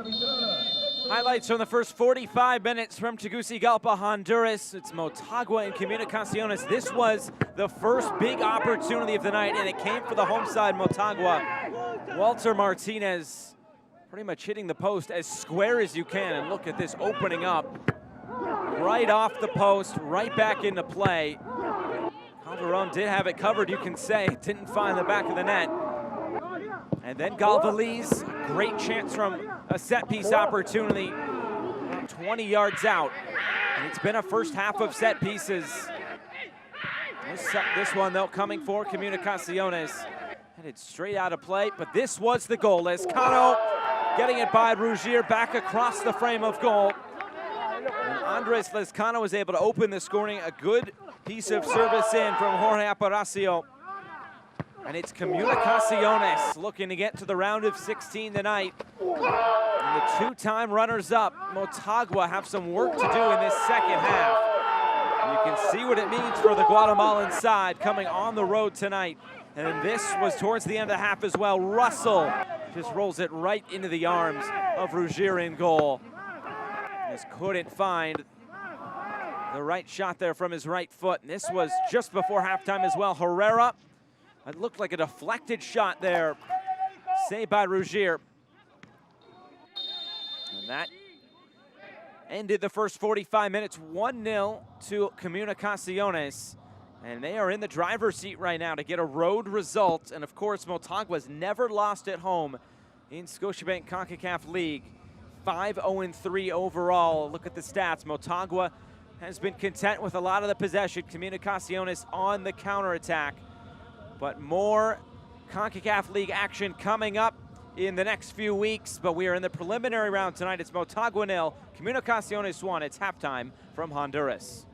[SPEAKER 1] Highlights from the first 45 minutes from Tegucigalpa, Honduras. It's Motagua and Comunicaciones. This was the first big opportunity of the night, and it came for the home side, Motagua. Walter Martinez pretty much hitting the post as square as you can. And look at this opening up. Right off the post, right back into play. Calderon did have it covered, you can say. Didn't find the back of the net. And then Galvaliz, great chance from a set-piece opportunity, 20 yards out. And it's been a first half of set pieces. This one, though, coming for Comunicaciones. Headed straight out of play, but this was the goal. Lescano getting it by Ruggier, back across the frame of goal. And Andres Lescano was able to open the scoring. A good piece of service in from Jorge Aparicio. And it's Comunicaciones looking to get to the round of 16 tonight. And the two-time runners-up, Motagua, have some work to do in this second half. And you can see what it means for the Guatemalan side coming on the road tonight. And this was towards the end of the half as well. Russell just rolls it right into the arms of Ruggier in goal. Just couldn't find the right shot there from his right foot. And this was just before halftime as well. Herrera, it looked like a deflected shot there. Saved by Ruggier. And that ended the first 45 minutes, 1-0 to Comunicaciones. And they are in the driver's seat right now to get a road result. And of course, Motagua's never lost at home in Scotiabank Concacaf League. 5-0-3 overall. Look at the stats. Motagua has been content with a lot of the possession. Comunicaciones on the counterattack. But more CONCACAF League action coming up in the next few weeks. But we are in the preliminary round tonight. It's Motagua 0, Comunicaciones 1. It's halftime from Honduras.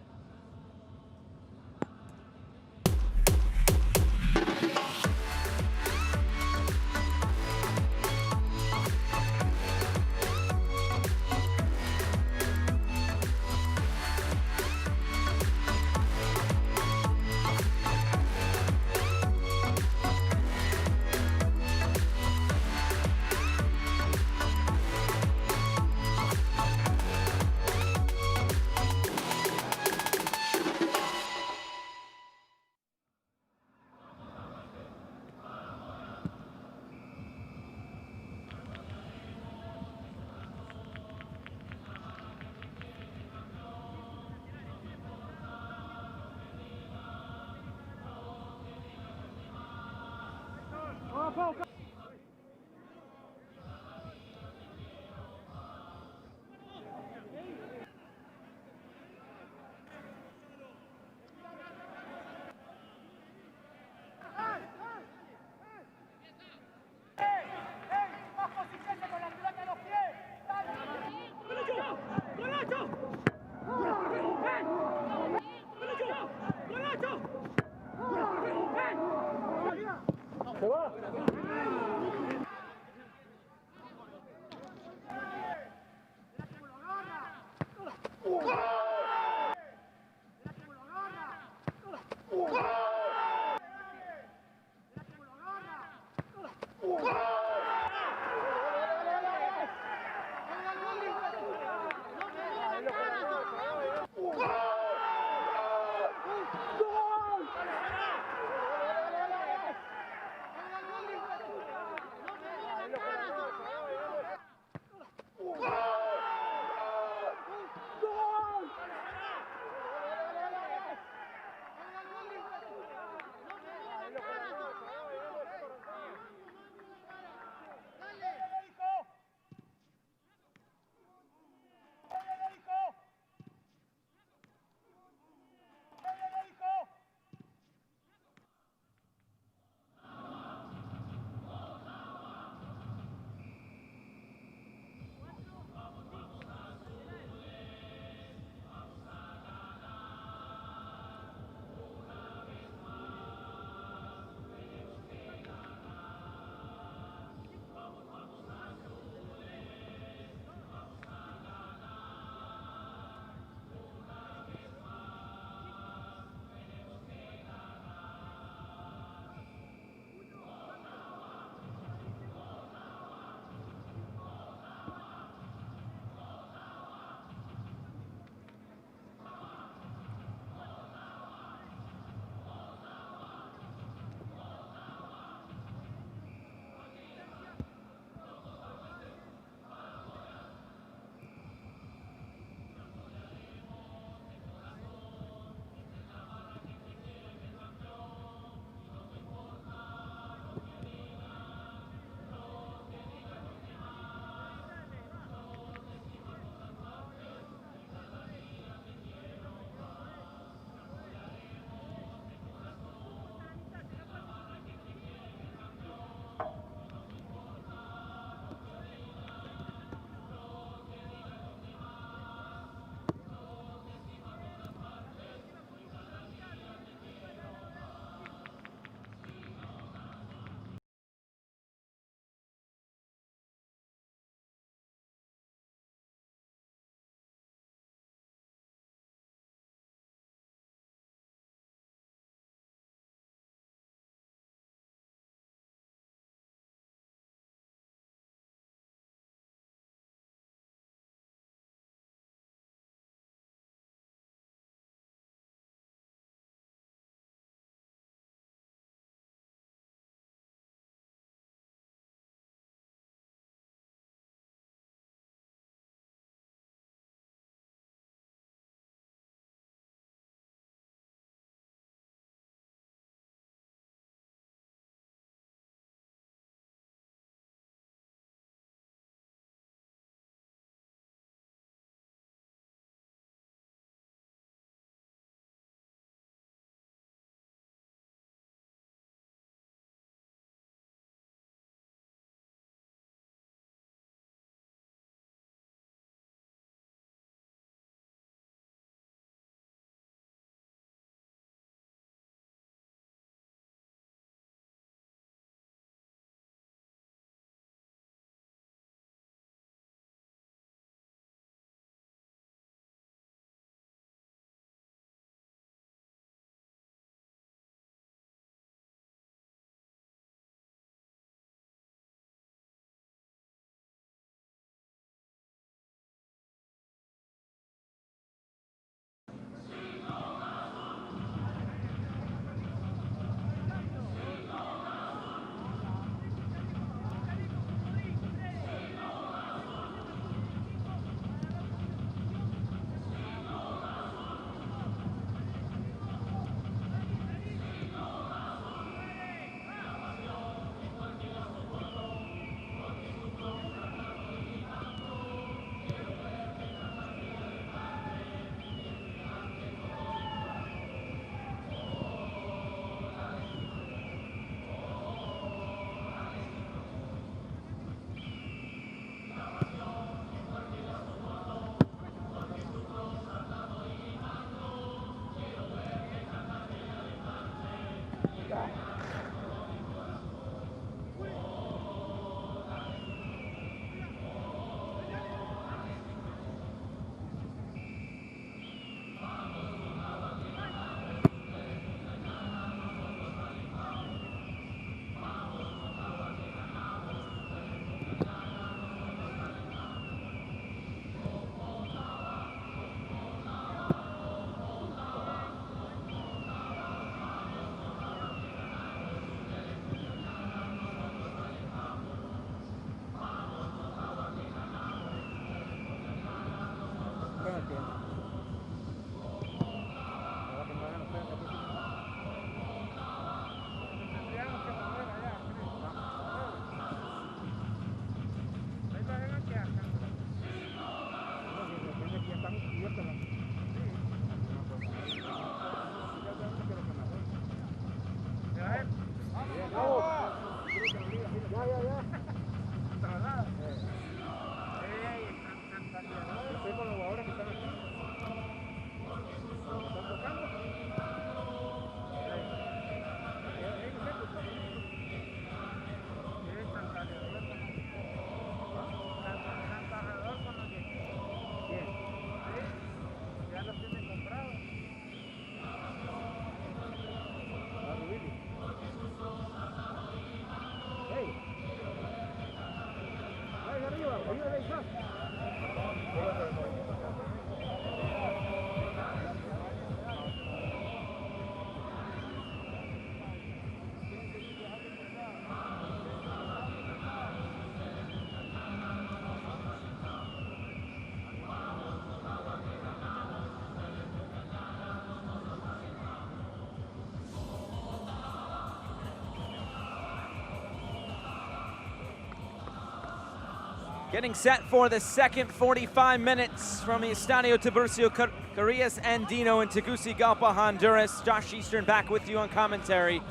[SPEAKER 1] Getting set for the second 45 minutes from the Estadio Tiburcio Carías Andino in Tegucigalpa, Honduras. Josh Eastern back with you on commentary.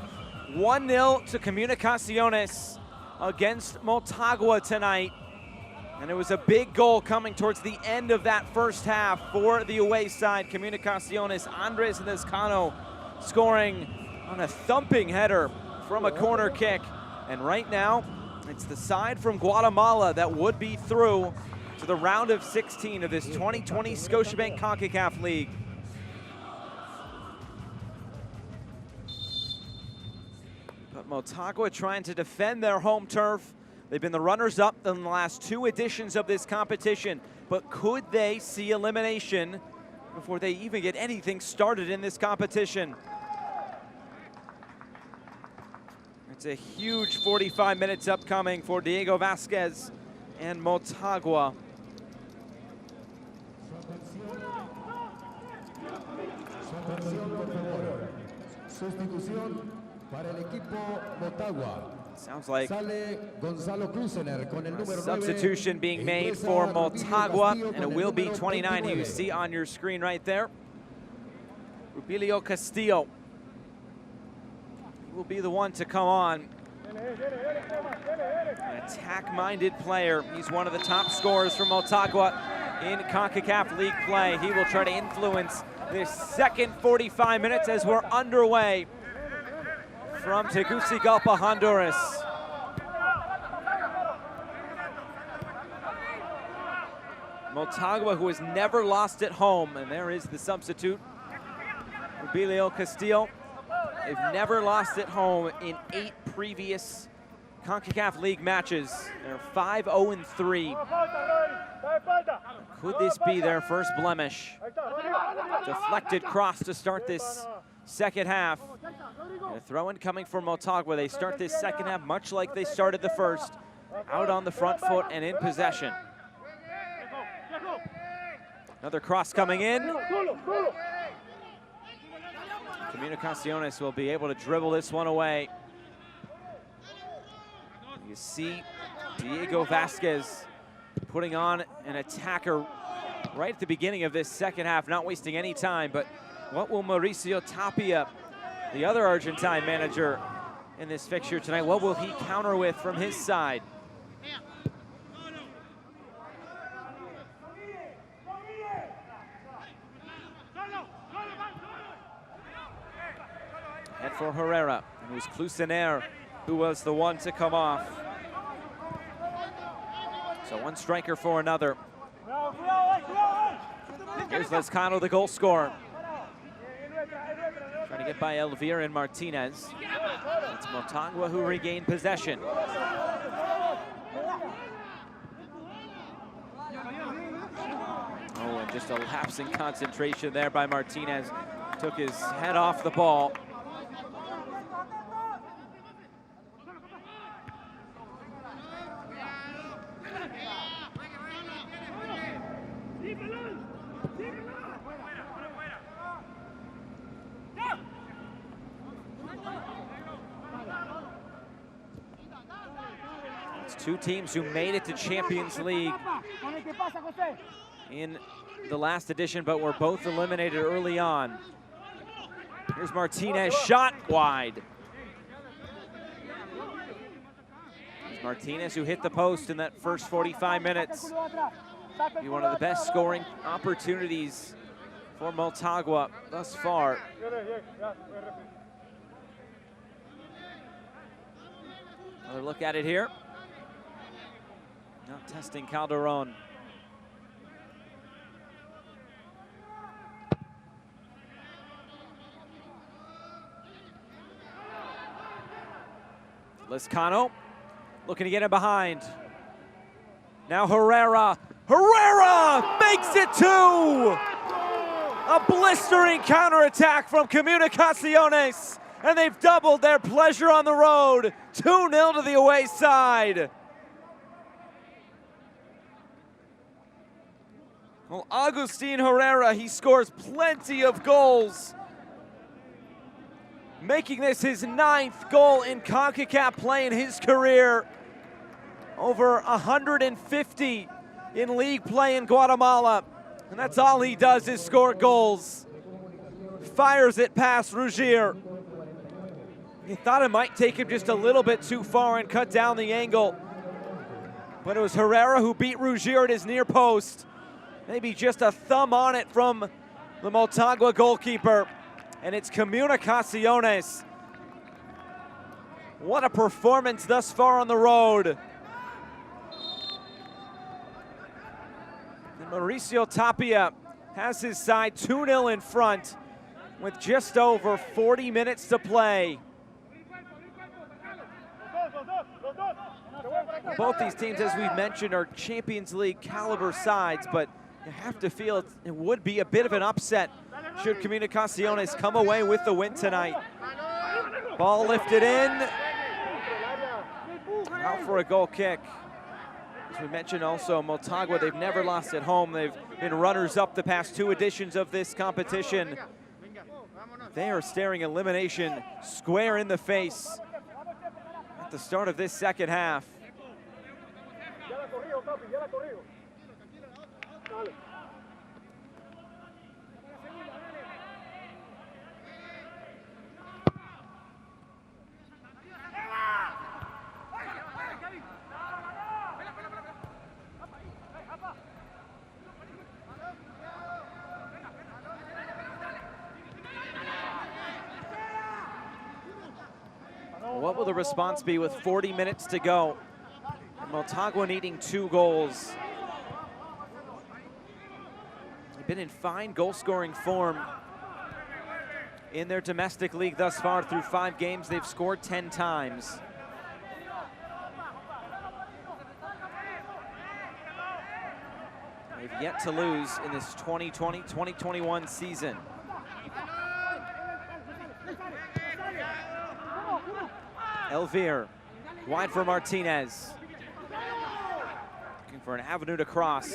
[SPEAKER 1] 1-0 to Comunicaciones against Motagua tonight. And it was a big goal coming towards the end of that first half for the away side. Comunicaciones, Andres Lezcano scoring on a thumping header from a corner kick. And right now, it's the side from Guatemala that would be through to the round of 16 of this 2020 Scotiabank Concacaf League. But Motagua trying to defend their home turf. They've been the runners-up in the last 2 editions of this competition. But could they see elimination before they even get anything started in this competition? It's a huge 45 minutes upcoming for Diego Vasquez and Motagua.
[SPEAKER 2] Sustitución para el equipo Motagua.
[SPEAKER 1] Sounds like
[SPEAKER 2] a
[SPEAKER 1] substitution being made for Motagua, and it will be 29 who you see on your screen right there. Rubilio Castillo will be the one to come on. An attack-minded player. He's one of the top scorers for Motagua in CONCACAF League play. He will try to influence this second 45 minutes as we're underway from Tegucigalpa, Honduras. Motagua, who has never lost at home, and there is the substitute, Rubilio Castillo. They've never lost at home in 8 previous CONCACAF League matches. They're 5-0-3. Could this be their first blemish? Deflected cross to start this second half. And a throw-in coming from Motagua. They start this second half much like they started the first, out on the front foot and in possession. Another cross coming in. Comunicaciones will be able to dribble this one away. You see Diego Vasquez putting on an attacker right at the beginning of this second half, not wasting any time. But what will Mauricio Tapia, the other Argentine manager in this fixture tonight, what will he counter with from his side? And for Herrera, it was Clusener who was the one to come off. So one striker for another. Here's Lezcano, the goal scorer. Trying to get by Elvira and Martinez. It's Motagua who regained possession. Oh, and just a lapse in concentration there by Martinez. Took his head off the ball. It's 2 teams who made it to Champions League in the last edition, but were both eliminated early on. Here's Martinez, shot wide. Martinez, who hit the post in that first 45 minutes. Be one of the best scoring opportunities for Motagua thus far. Another look at it here. Now testing Calderon. Lescano looking to get him behind. Now Herrera. Herrera makes it 2! A blistering counterattack from Comunicaciones, and they've doubled their pleasure on the road. 2-0 to the away side. Well, Agustin Herrera, he scores plenty of goals, making this his 9th goal in CONCACAF play in his career. Over 150 in league play in Guatemala. And that's all he does is score goals. Fires it past Ruggier. He thought it might take him just a little bit too far and cut down the angle. But it was Herrera who beat Ruggier at his near post. Maybe just a thumb on it from the Motagua goalkeeper. And it's Comunicaciones. What a performance thus far on the road. And Mauricio Tapia has his side 2-0 in front with just over 40 minutes to play. Both these teams, as we've mentioned, are Champions League caliber sides, but you have to feel it would be a bit of an upset should Comunicaciones come away with the win tonight. Ball lifted in. Out for a goal kick. As we mentioned also, Motagua, they've never lost at home. They've been runners-up the past 2 editions of this competition. They are staring elimination square in the face at the start of this second half. What will the response be with 40 minutes to go? And Motagua needing 2 goals. They've been in fine goal-scoring form in their domestic league thus far. Through 5 games, they've scored 10 times. They've yet to lose in this 2020-2021 season. Elvir, wide for Martinez. Looking for an avenue to cross.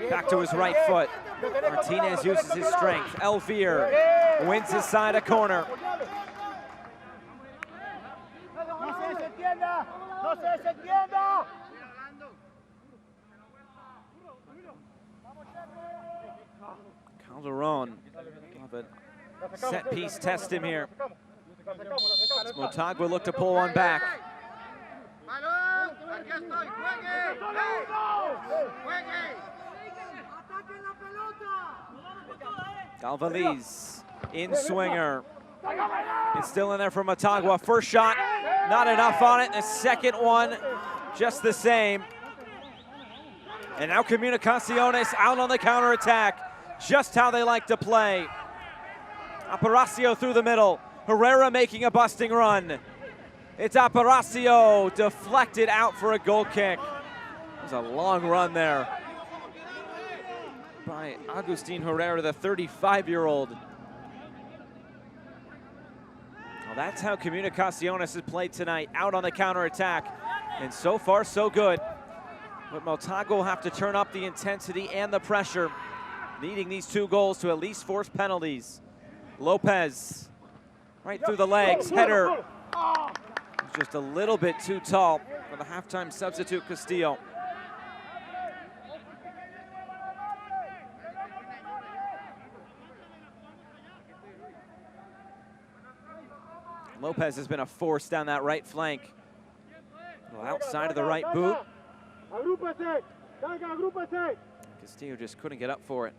[SPEAKER 1] Back to his right foot. Martinez uses his strength. Elvir wins his side a corner. Calderon, set piece test him here. Motagua look to pull one back. Galvaliz, in swinger. It's still in there for Motagua. First shot, not enough on it. The second one, just the same. And now Comunicaciones out on the counterattack. Just how they like to play. Aparicio through the middle. Herrera making a busting run. It's Aparicio, deflected out for a goal kick. It was a long run there by Agustin Herrera, the 35-year-old. Well, that's how Comunicaciones has played tonight, out on the counterattack. And so far, so good. But Motagua will have to turn up the intensity and the pressure, needing these 2 goals to at least force penalties. Lopez. Right through the legs, header. Just a little bit too tall for the halftime substitute, Castillo. Lopez has been a force down that right flank. Well, outside of the right boot. Castillo just couldn't get up for it.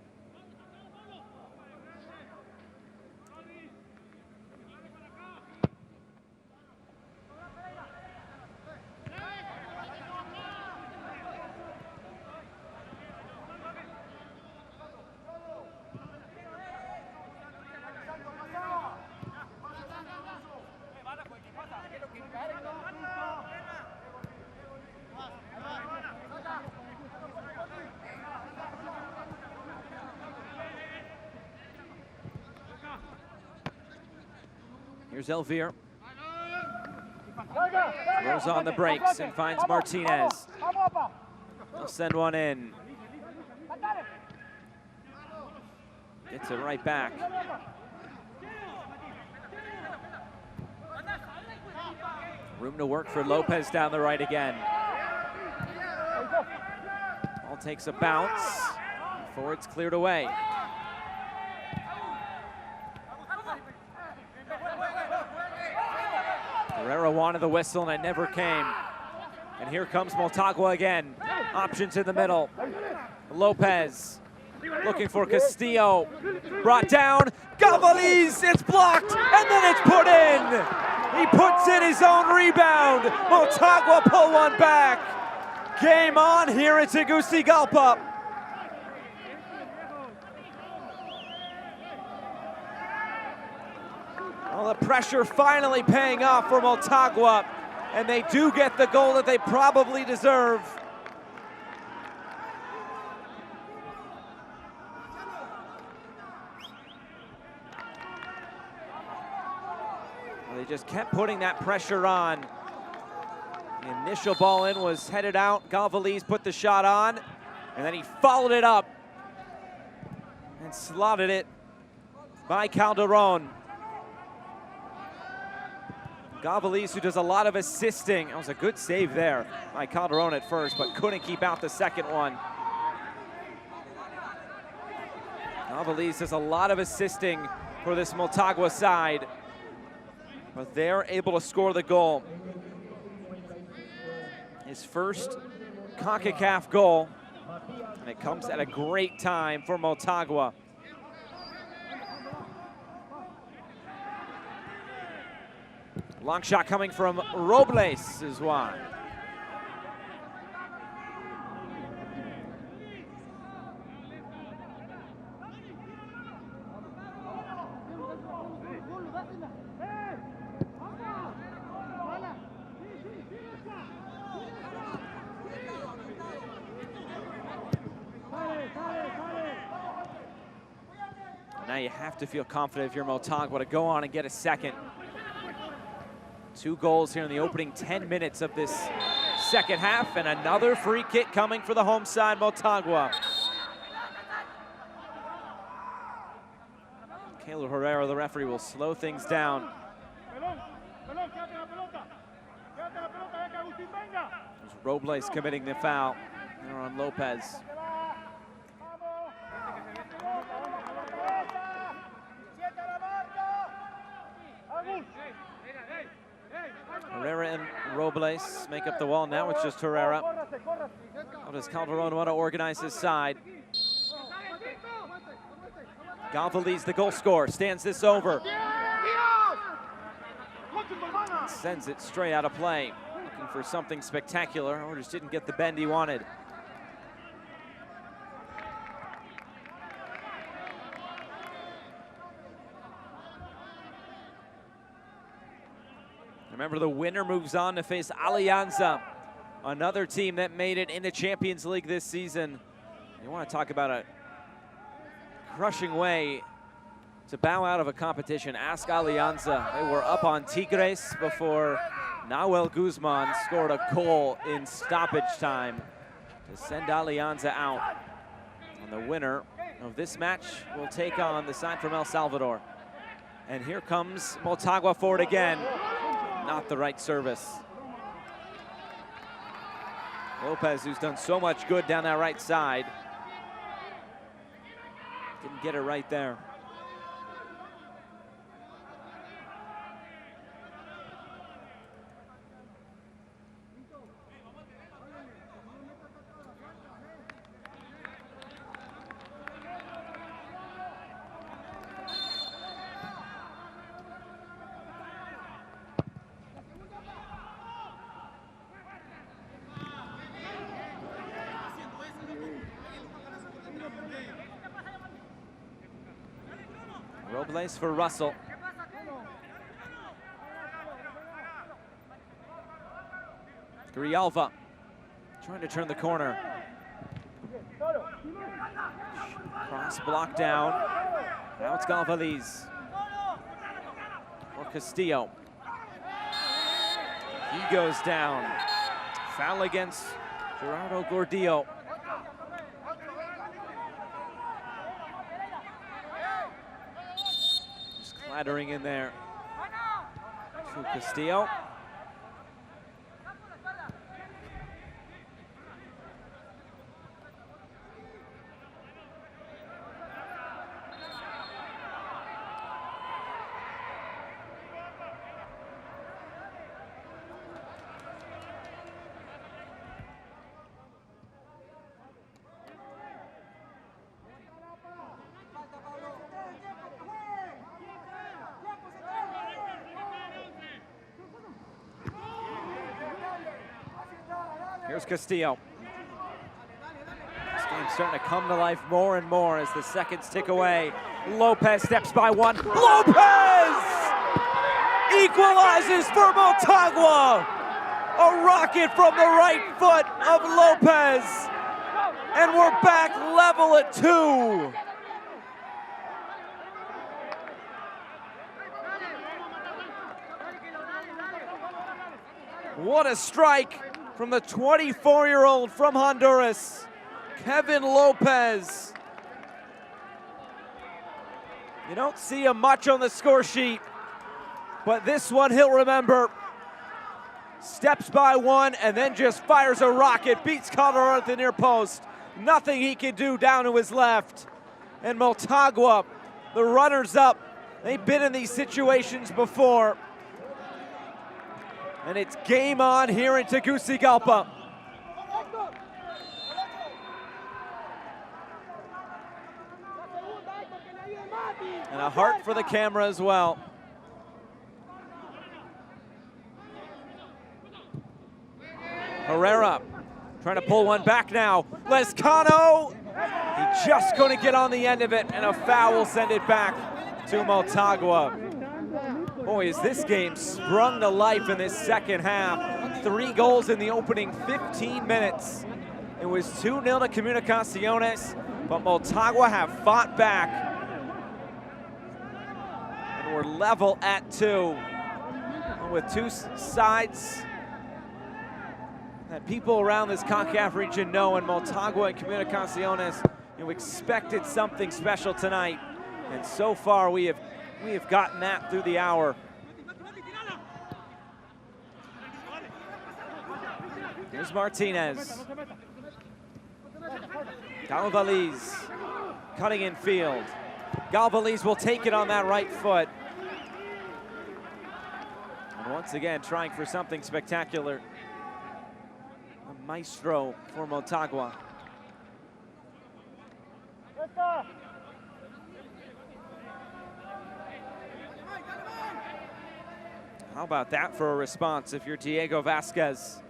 [SPEAKER 1] Here's Elvir. Throws on the brakes and finds Martinez. They'll send one in. Gets it right back. Room to work for Lopez down the right again. Ball takes a bounce. Forward's cleared away. Herrera wanted the whistle and it never came. And here comes Motagua again. Options in the middle. Lopez looking for Castillo. Brought down. Galvaliz, it's blocked, and then it's put in. He puts in his own rebound. Motagua pull one back. Game on here at Tegucigalpa. Well, the pressure finally paying off for Motagua, and they do get the goal that they probably deserve. Well, they just kept putting that pressure on. The initial ball in was headed out. Galvaliz put the shot on, and then he followed it up and slotted it by Calderon. Galvaliz, who does a lot of assisting. That was a good save there by Calderon at first, but couldn't keep out the second one. Galvaliz does a lot of assisting for this Motagua side, but they're able to score the goal. His first CONCACAF goal, and it comes at a great time for Motagua. Long shot coming from Robles is wide. Now you have to feel confident if you're Motagua to go on and get a second. 2 goals here in the opening 10 minutes of this second half, and another free kick coming for the home side, Motagua. Caleb Herrera, the referee, will slow things down. There's Robles committing the foul there on Lopez. Herrera and Robles make up the wall. Now it's just Herrera. How does Calderon want to organize his side? Galvaliz, the goal scorer, stands this over. Sends it straight out of play. Looking for something spectacular, or just didn't get the bend he wanted. Remember, the winner moves on to face Alianza, another team that made it in the Champions League this season. You want to talk about a crushing way to bow out of a competition. Ask Alianza. They were up on Tigres before Nahuel Guzman scored a goal in stoppage time to send Alianza out. And the winner of this match will take on the side from El Salvador. And here comes Motagua forward again. Not the right service. Lopez, who's done so much good down that right side, didn't get it right there. Robles for Russell. Grijalva trying to turn the corner. Cross block down. Now it's Galvaliz. For Castillo. He goes down. Foul against Gerardo Gordillo. Just clattering in there to Castillo. Here's Castillo. This game's starting to come to life more and more as the seconds tick away. Lopez steps by one. Lopez equalizes for Motagua. A rocket from the right foot of Lopez. And we're back level at 2. What a strike from the 24-year-old from Honduras, Kevin Lopez. You don't see him much on the score sheet, but this one he'll remember. Steps by one and then just fires a rocket, beats Calderon at the near post. Nothing he can do down to his left. And Motagua, the runners up, they've been in these situations before. And it's game on here in Tegucigalpa. And a heart for the camera as well. Herrera trying to pull one back now. Lescano, he just going to get on the end of it, and a foul will send it back to Motagua. Boy, is this game sprung to life in this second half. 3 goals in the opening 15 minutes. It was 2-0 to Comunicaciones, but Motagua have fought back. And we're level at 2. And with two sides that people around this CONCACAF region know, and Motagua and Comunicaciones, you expected something special tonight. And so far we have gotten that through the hour. Here's Martinez. Galvaliz cutting in field. Galvaliz will take it on that right foot. And once again, trying for something spectacular. A maestro for Motagua. How about that for a response if you're Diego Vasquez?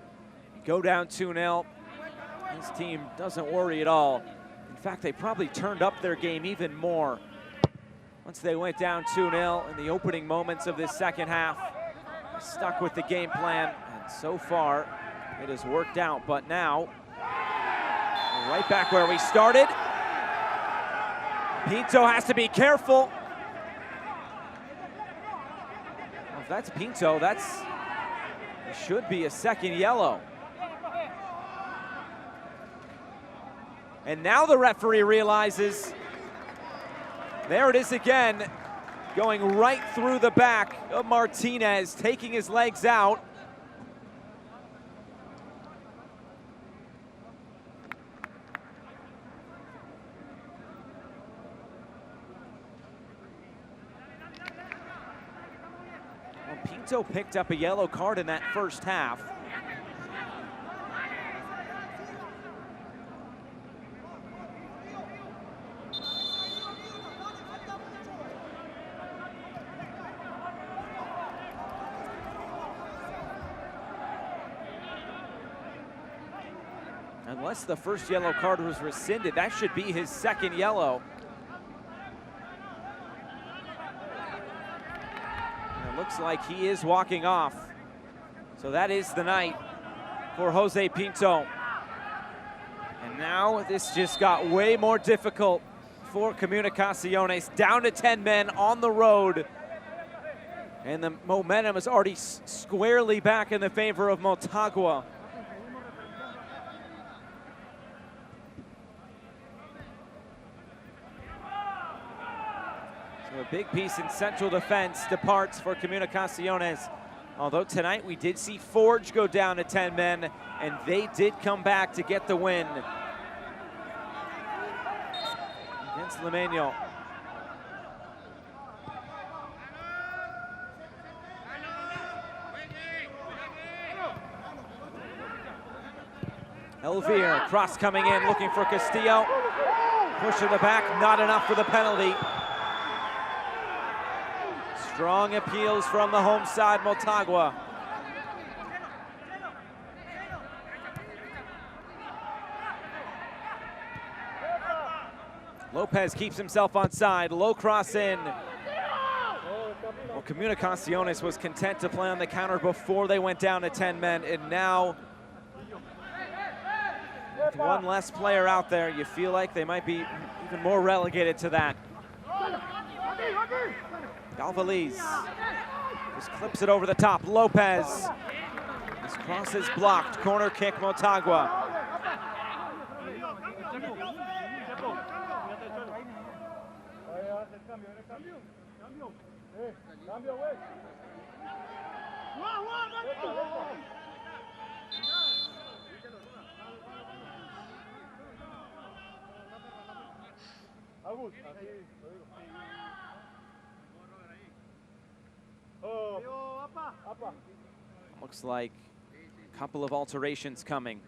[SPEAKER 1] Go down 2-0. This team doesn't worry at all. In fact, they probably turned up their game even more once they went down 2-0 in the opening moments of this second half. Stuck with the game plan, and so far it has worked out. But now, we're right back where we started. Pinto has to be careful. Well, if that's Pinto, it should be a second yellow. And now the referee realizes, there it is again, going right through the back of Martinez, taking his legs out. Well, Pinto picked up a yellow card in that first half. Unless the first yellow card was rescinded, that should be his second yellow. looks like he is walking off. So that is the night for Jose Pinto. And now this just got way more difficult for Comunicaciones, down to 10 men on the road. And the momentum is already squarely back in the favor of Motagua. So a big piece in central defense departs for Comunicaciones. Although tonight we did see Forge go down to 10 men, and they did come back to get the win against Limeño. Elvir, cross coming in, looking for Castillo. Push to the back, not enough for the penalty. Strong appeals from the home side, Motagua. Lopez keeps himself onside, low cross in. Well, Comunicaciones was content to play on the counter before they went down to 10 men, and now with one less player out there, you feel like they might be even more relegated to that. Galvaliz just clips it over the top. Lopez. This cross is blocked. Corner kick, Motagua. Looks like a couple of alterations coming.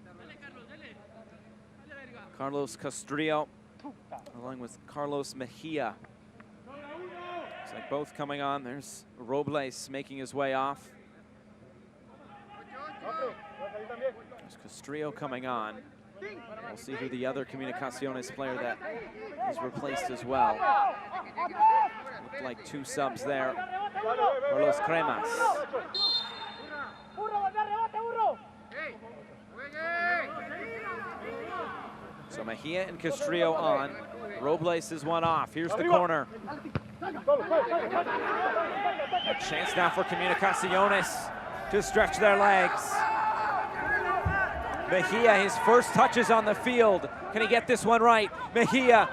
[SPEAKER 1] Carlos Castrillo along with Carlos Mejia. Looks like both coming on. There's Robles making his way off. There's Castrillo coming on. We'll see who the other Comunicaciones player that is replaced as well. Looked like two subs there. Carlos Cremas. So Mejia and Castrillo on. Robles is one off. Here's the corner. A chance now for Comunicaciones to stretch their legs. Mejia, his first touches on the field. Can he get this one right? Mejia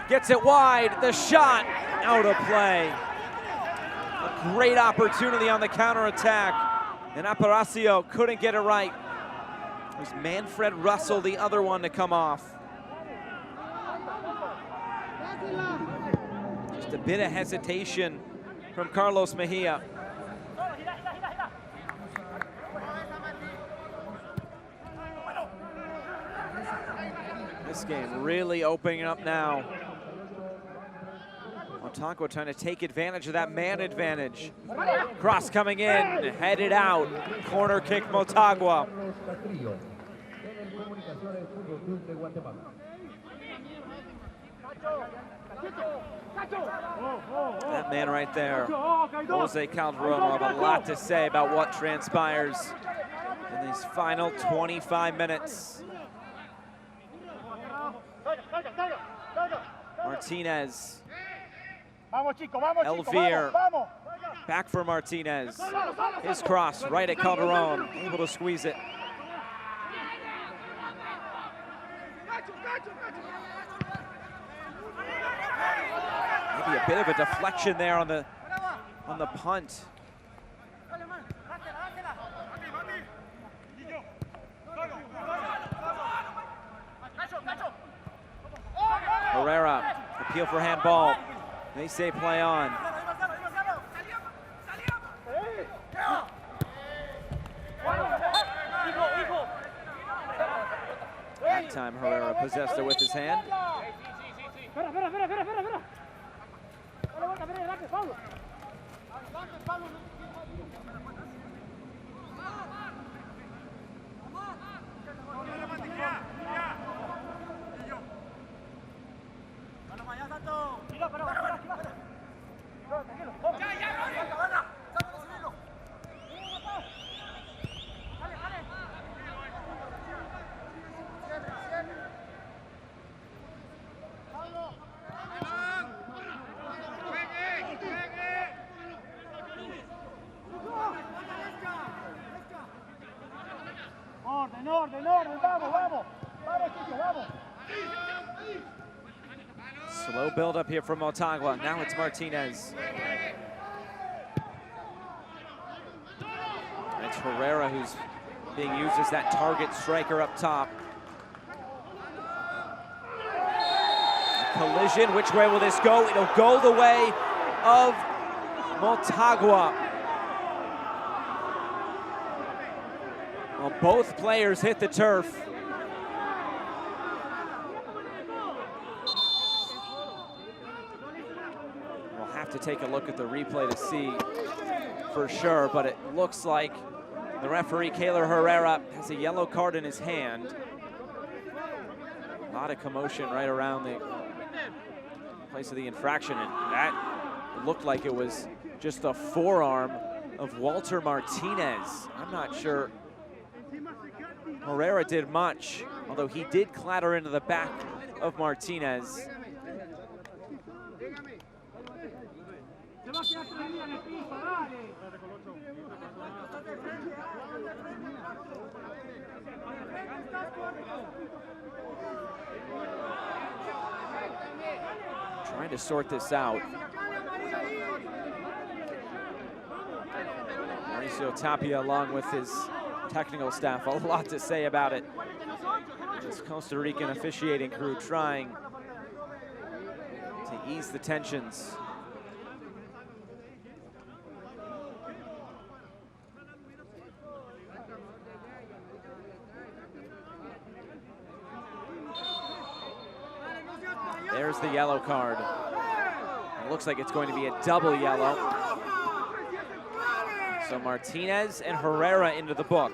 [SPEAKER 1] gets it wide. The shot out of play. A great opportunity on the counterattack. And Aparicio couldn't get it right. It was Manfred Russell, the other one to come off. Just a bit of hesitation from Carlos Mejia. This game really opening up now. Motagua trying to take advantage of that man advantage. Cross coming in, headed out. Corner kick, Motagua. That man right there, Jose Calderon, will have a lot to say about what transpires in these final 25 minutes. Martinez. Elvir. Back for Martinez. His cross right at Calderon. Able to squeeze it. Maybe a bit of a deflection there on the punt. Herrera, appeal for handball. They say play on. That time Herrera possessed it with his hand.
[SPEAKER 3] En orden, vamos, vamos. Vamos, Chico, vamos.
[SPEAKER 1] Slow build up here from Motagua. Now it's Martinez. And it's Herrera who's being used as that target striker up top. A collision, which way will this go? It'll go the way of Motagua. Well, both players hit the turf. We'll have to take a look at the replay to see for sure, but it looks like the referee, Keylor Herrera, has a yellow card in his hand. A lot of commotion right around the place of the infraction, and that looked like it was just the forearm of Walter Martinez. I'm not sure Herrera did much, although he did clatter into the back of Martinez. Trying to sort this out. Mauricio Tapia, along with his technical staff, a lot to say about it. This Costa Rican officiating crew trying to ease the tensions. There's the yellow card. It looks like it's going to be a double yellow. So Martinez and Herrera into the book.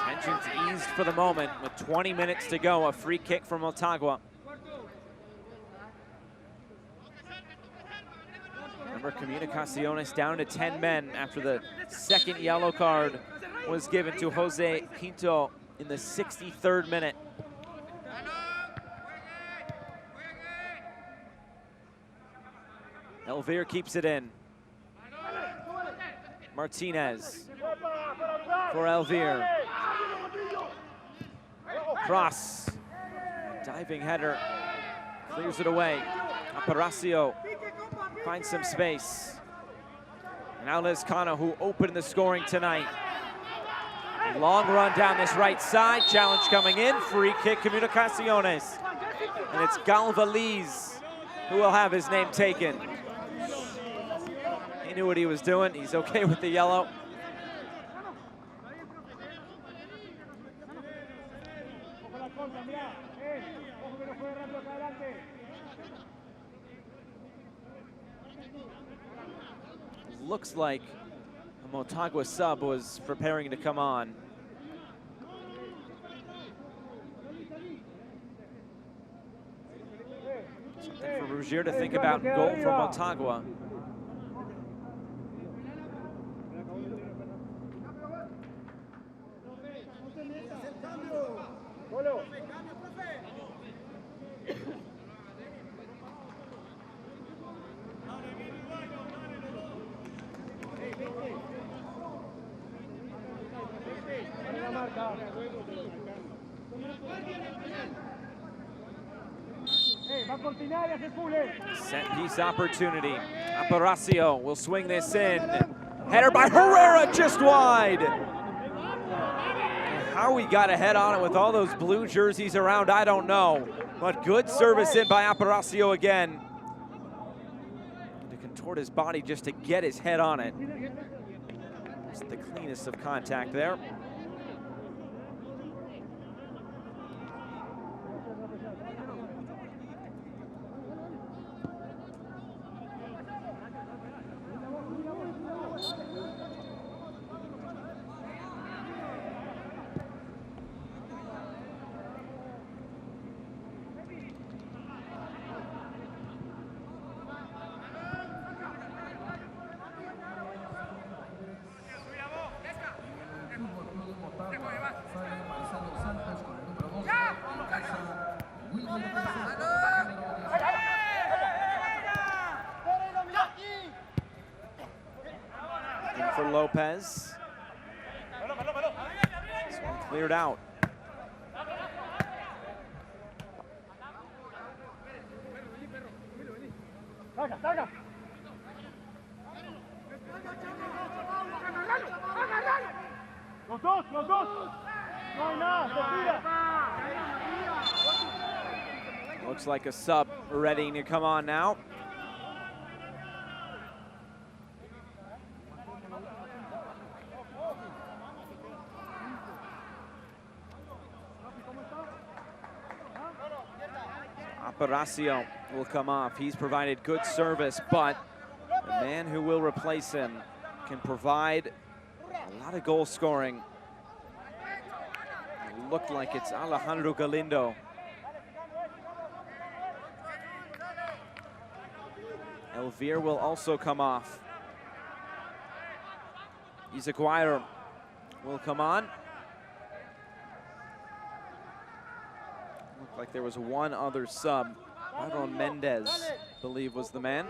[SPEAKER 1] Tensions eased for the moment with 20 minutes to go. A free kick from Motagua. Remember, Comunicaciones down to 10 men after the second yellow card was given to Jose Pinto in the 63rd minute. Elvir keeps it in. Martinez for Elvir. Cross. Diving header. Clears it away. Aparicio finds some space. Now Lezcano, who opened the scoring tonight. Long run down this right side. Challenge coming in. Free kick, Comunicaciones. And it's Galvaliz who will have his name taken. He knew what he was doing. He's okay with the yellow. Looks like a Motagua sub was preparing to come on. Something for Ruggier to think about. Goal for Motagua. Set piece opportunity. Aparicio will swing this in. Header by Herrera, just wide. How we got a head on it with all those blue jerseys around, I don't know. But good service in by Aparicio again. To contort his body just to get his head on it. It's the cleanest of contact there. In for Lopez. This one cleared out.
[SPEAKER 3] Los dos, los dos. No hay nada, se tira.
[SPEAKER 1] Looks like a sub ready to come on now. Aparicio will come off. He's provided good service, but the man who will replace him can provide a lot of goal scoring. It looked like it's Alejandro Galindo. Elvir will also come off. Izaguirre will come on. Looked like there was one other sub. Aaron Mendez, I believe, was the man.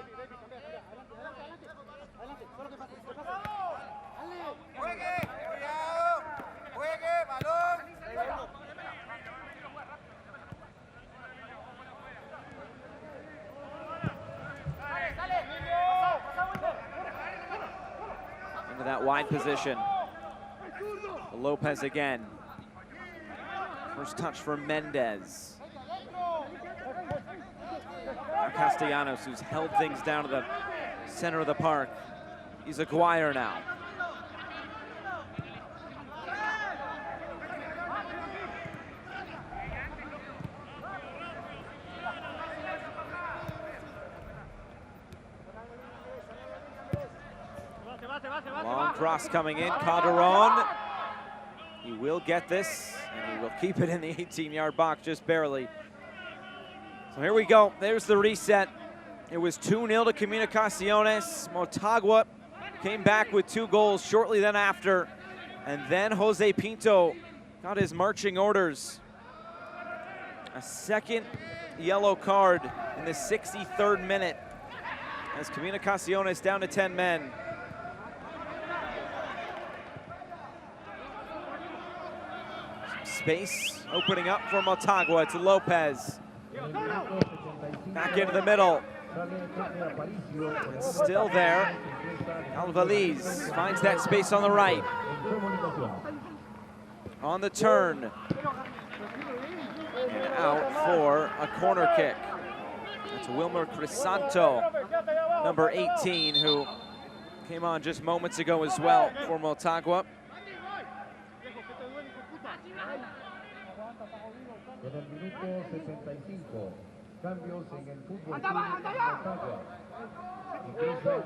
[SPEAKER 1] Into that wide position. Lopez again. First touch for Mendez. Castellanos, who's held things down to the center of the park. He's Izaguirre now. Long cross coming in, Calderon. He will get this, and he will keep it in the 18-yard box just barely. So here we go, there's the reset. It was 2-0 to Comunicaciones. Motagua came back with 2 goals shortly then after. And then Jose Pinto got his marching orders. A second yellow card in the 63rd minute as Comunicaciones down to 10 men. Space opening up for Motagua to Lopez. Back into the middle. It's still there. Alvarez finds that space on the right. On the turn. And out for a corner kick. That's Wilmer Crisanto, number 18, who came on just moments ago as well for Motagua.
[SPEAKER 2] En el minuto 65, cambios en el fútbol club Motagua. Ingresa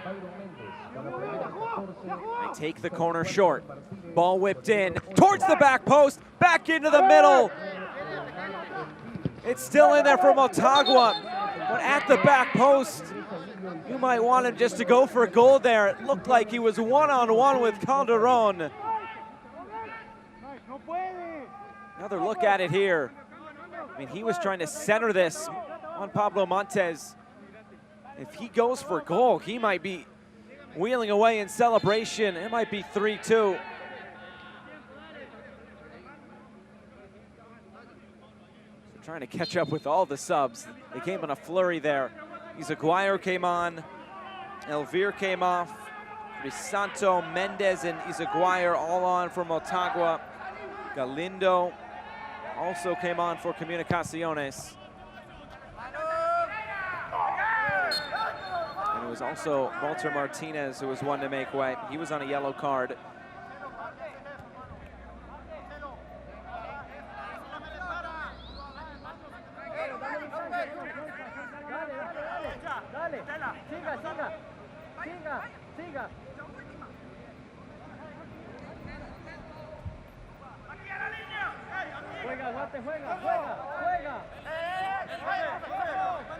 [SPEAKER 2] Jairo Méndez con la primera 14.
[SPEAKER 1] They take the corner short. Ball whipped in towards the back post, back into the middle. It's still in there for Motagua, but at the back post, you might want him just to go for a goal there. It looked like he was one-on-one with Calderon. Another look at it here. I mean, he was trying to center this on Pablo Montes. If he goes for goal, he might be wheeling away in celebration. It might be 3-2. So trying to catch up with all the subs. They came in a flurry there. Izaguirre came on. Elvir came off. Crisanto, Mendez, and Izaguirre all on for Motagua. Galindo also came on for Comunicaciones. And it was also Walter Martinez who was one to make way. He was on a yellow card.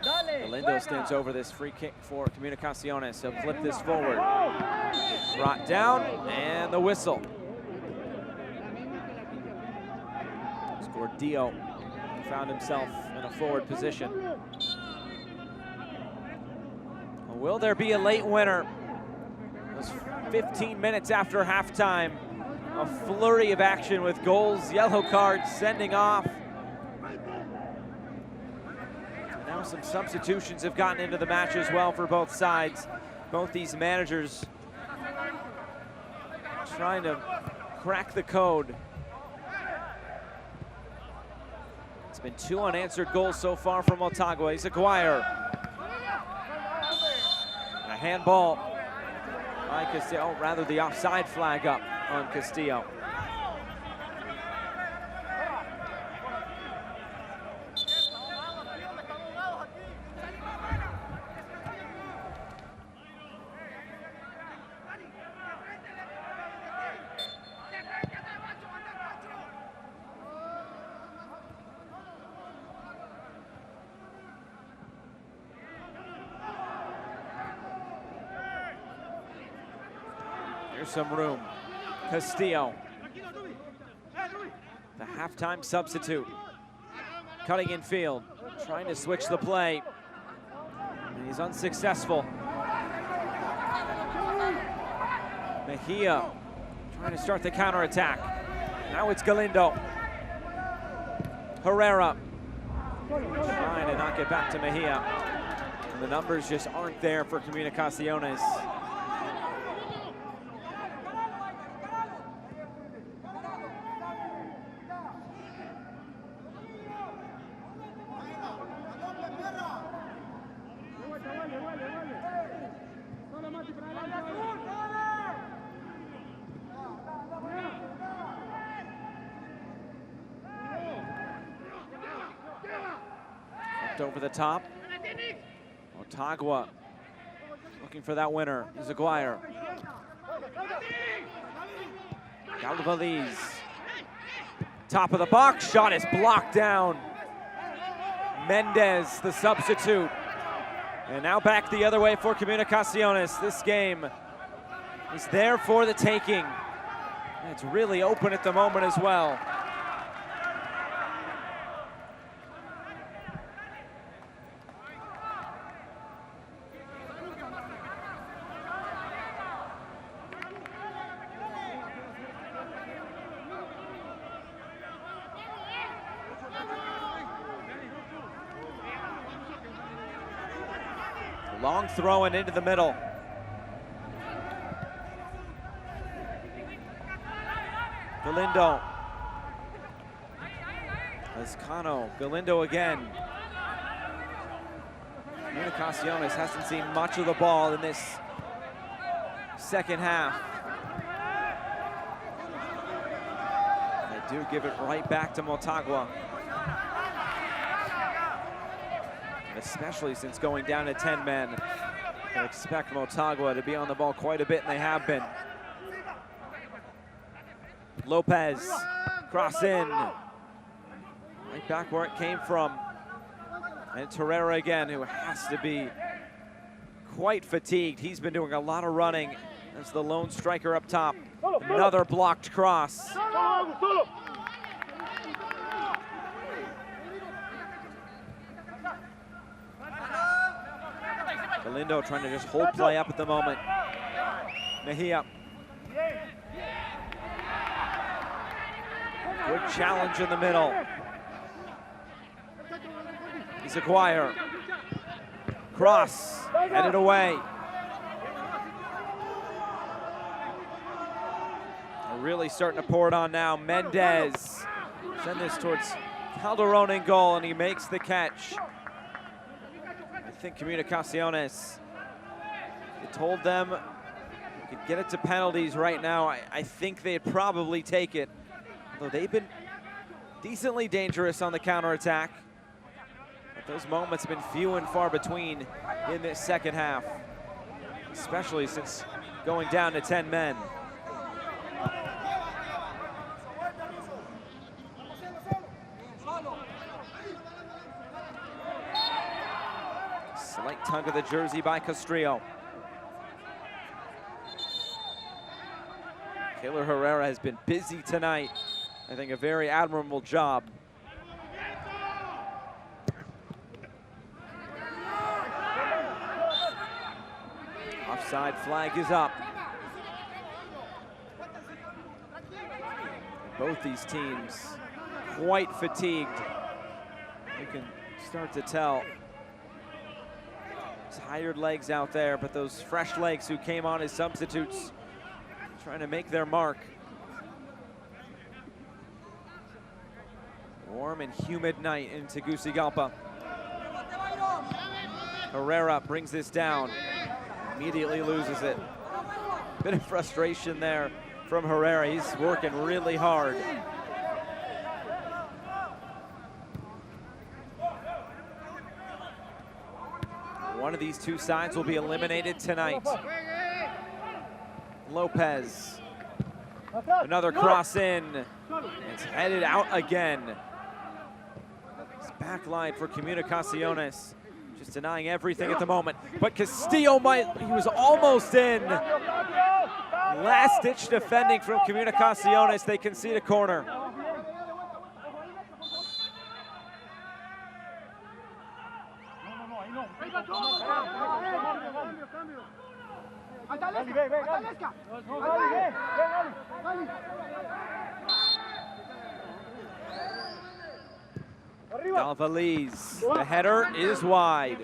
[SPEAKER 1] Galindo stands over this free kick for Comunicaciones. He'll flip this forward. Brought down, and the whistle. Gordillo found himself in a forward position. Will there be a late winner? It was 15 minutes after halftime. A flurry of action with goals, yellow cards, sending off. Now some substitutions have gotten into the match as well for both sides. Both these managers trying to crack the code. It's been 2 unanswered goals so far from Motagua. He's Aguirre. And a handball by Castillo, oh, rather the offside flag up on Castillo. Here's some room. Castillo, the halftime substitute, cutting in field, trying to switch the play, and he's unsuccessful. Mejia trying to start the counterattack. Now it's Galindo. Herrera trying to knock it back to Mejia. And the numbers just aren't there for Comunicaciones. Over the top. Motagua looking for that winner. He's Aguirre. Galvaliz. Top of the box. Shot is blocked down. Mendez, the substitute. And now back the other way for Comunicaciones. This game is there for the taking. And it's really open at the moment as well. Long throw and into the middle. Galindo. Lescano. Galindo again. Comunicaciones hasn't seen much of the ball in this second half. They do give it right back to Motagua. Especially since going down to 10 men. I expect Motagua to be on the ball quite a bit, and they have been. Lopez, cross in. Right back where it came from. And Herrera again, who has to be quite fatigued. He's been doing a lot of running as the lone striker up top. Another blocked cross. Galindo trying to just hold play up at the moment. Mejia. Good challenge in the middle. He's Aguirre. Cross, headed away. They're really starting to pour it on now. Mendez. Send this towards Calderon in goal, and he makes the catch. I think Comunicaciones, it told them you could get it to penalties right now. I think they'd probably take it. Although they've been decently dangerous on the counterattack. But those moments have been few and far between in this second half, especially since going down to 10 men. Slight tug of the jersey by Castillo. Hector Herrera has been busy tonight. I think a very admirable job. Offside flag is up. Both these teams quite fatigued. You can start to tell. Tired legs out there, but those fresh legs who came on as substitutes trying to make their mark. Warm and humid night in Tegucigalpa. Herrera brings this down, immediately loses it. Bit of frustration there from Herrera. He's working really hard. One of these two sides will be eliminated tonight. Lopez, another cross in. It's headed out again. It's back line for Comunicaciones, just denying everything at the moment. But Castillo he was almost in. Last ditch defending from Comunicaciones. They concede a corner. Galvaliz, the header is wide.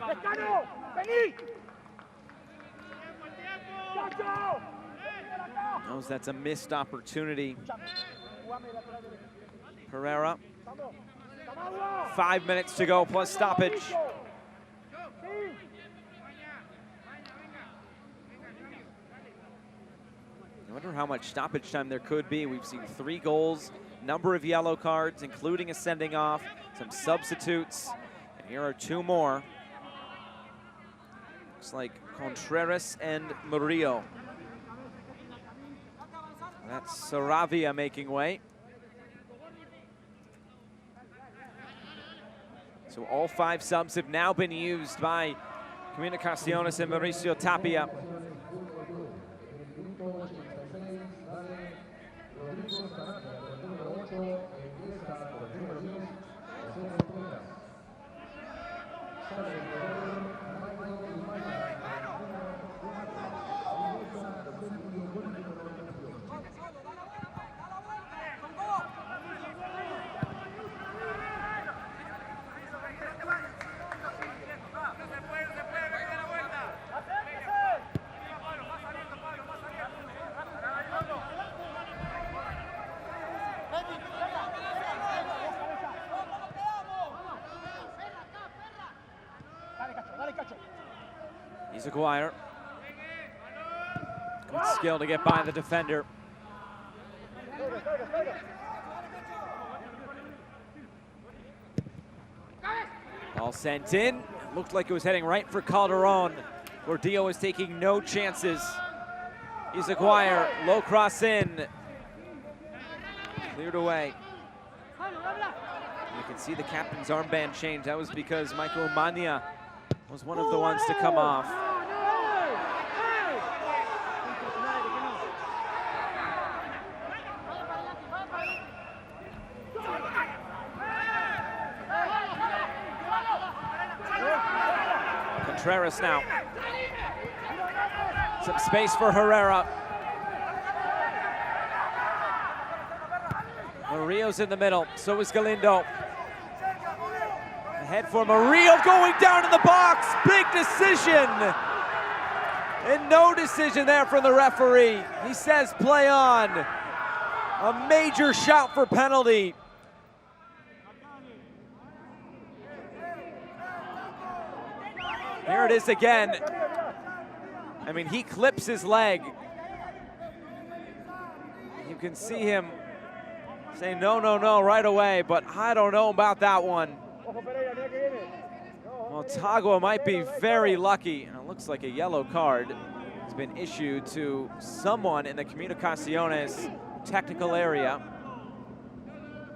[SPEAKER 1] Knows that's a missed opportunity. Herrera, 5 minutes to go plus stoppage. I wonder how much stoppage time there could be. We've seen 3 goals, number of yellow cards, including a sending off, some substitutes, and here are 2 more. Looks like Contreras and Murillo. That's Saravia making way. So all 5 subs have now been used by Comunicaciones and Mauricio Tapia. He's Aguirre. Good skill to get by the defender. Ball sent in. Looked like it was heading right for Calderon. Gordillo is taking no chances. He's Aguirre. Low cross in. Cleared away. You can see the captain's armband change. That was because Michael Mania was one of the ones to come off. Contreras now. Some space for Herrera. Murillo's in the middle, so is Galindo. Ahead for Murillo, going down in the box. Big decision. And no decision there from the referee. He says play on. A major shout for penalty. Here it is again. I mean, he clips his leg. You can see him say no, no, no right away, but I don't know about that one. Motagua might be very lucky. And it looks like a yellow card has been issued to someone in the Comunicaciones technical area.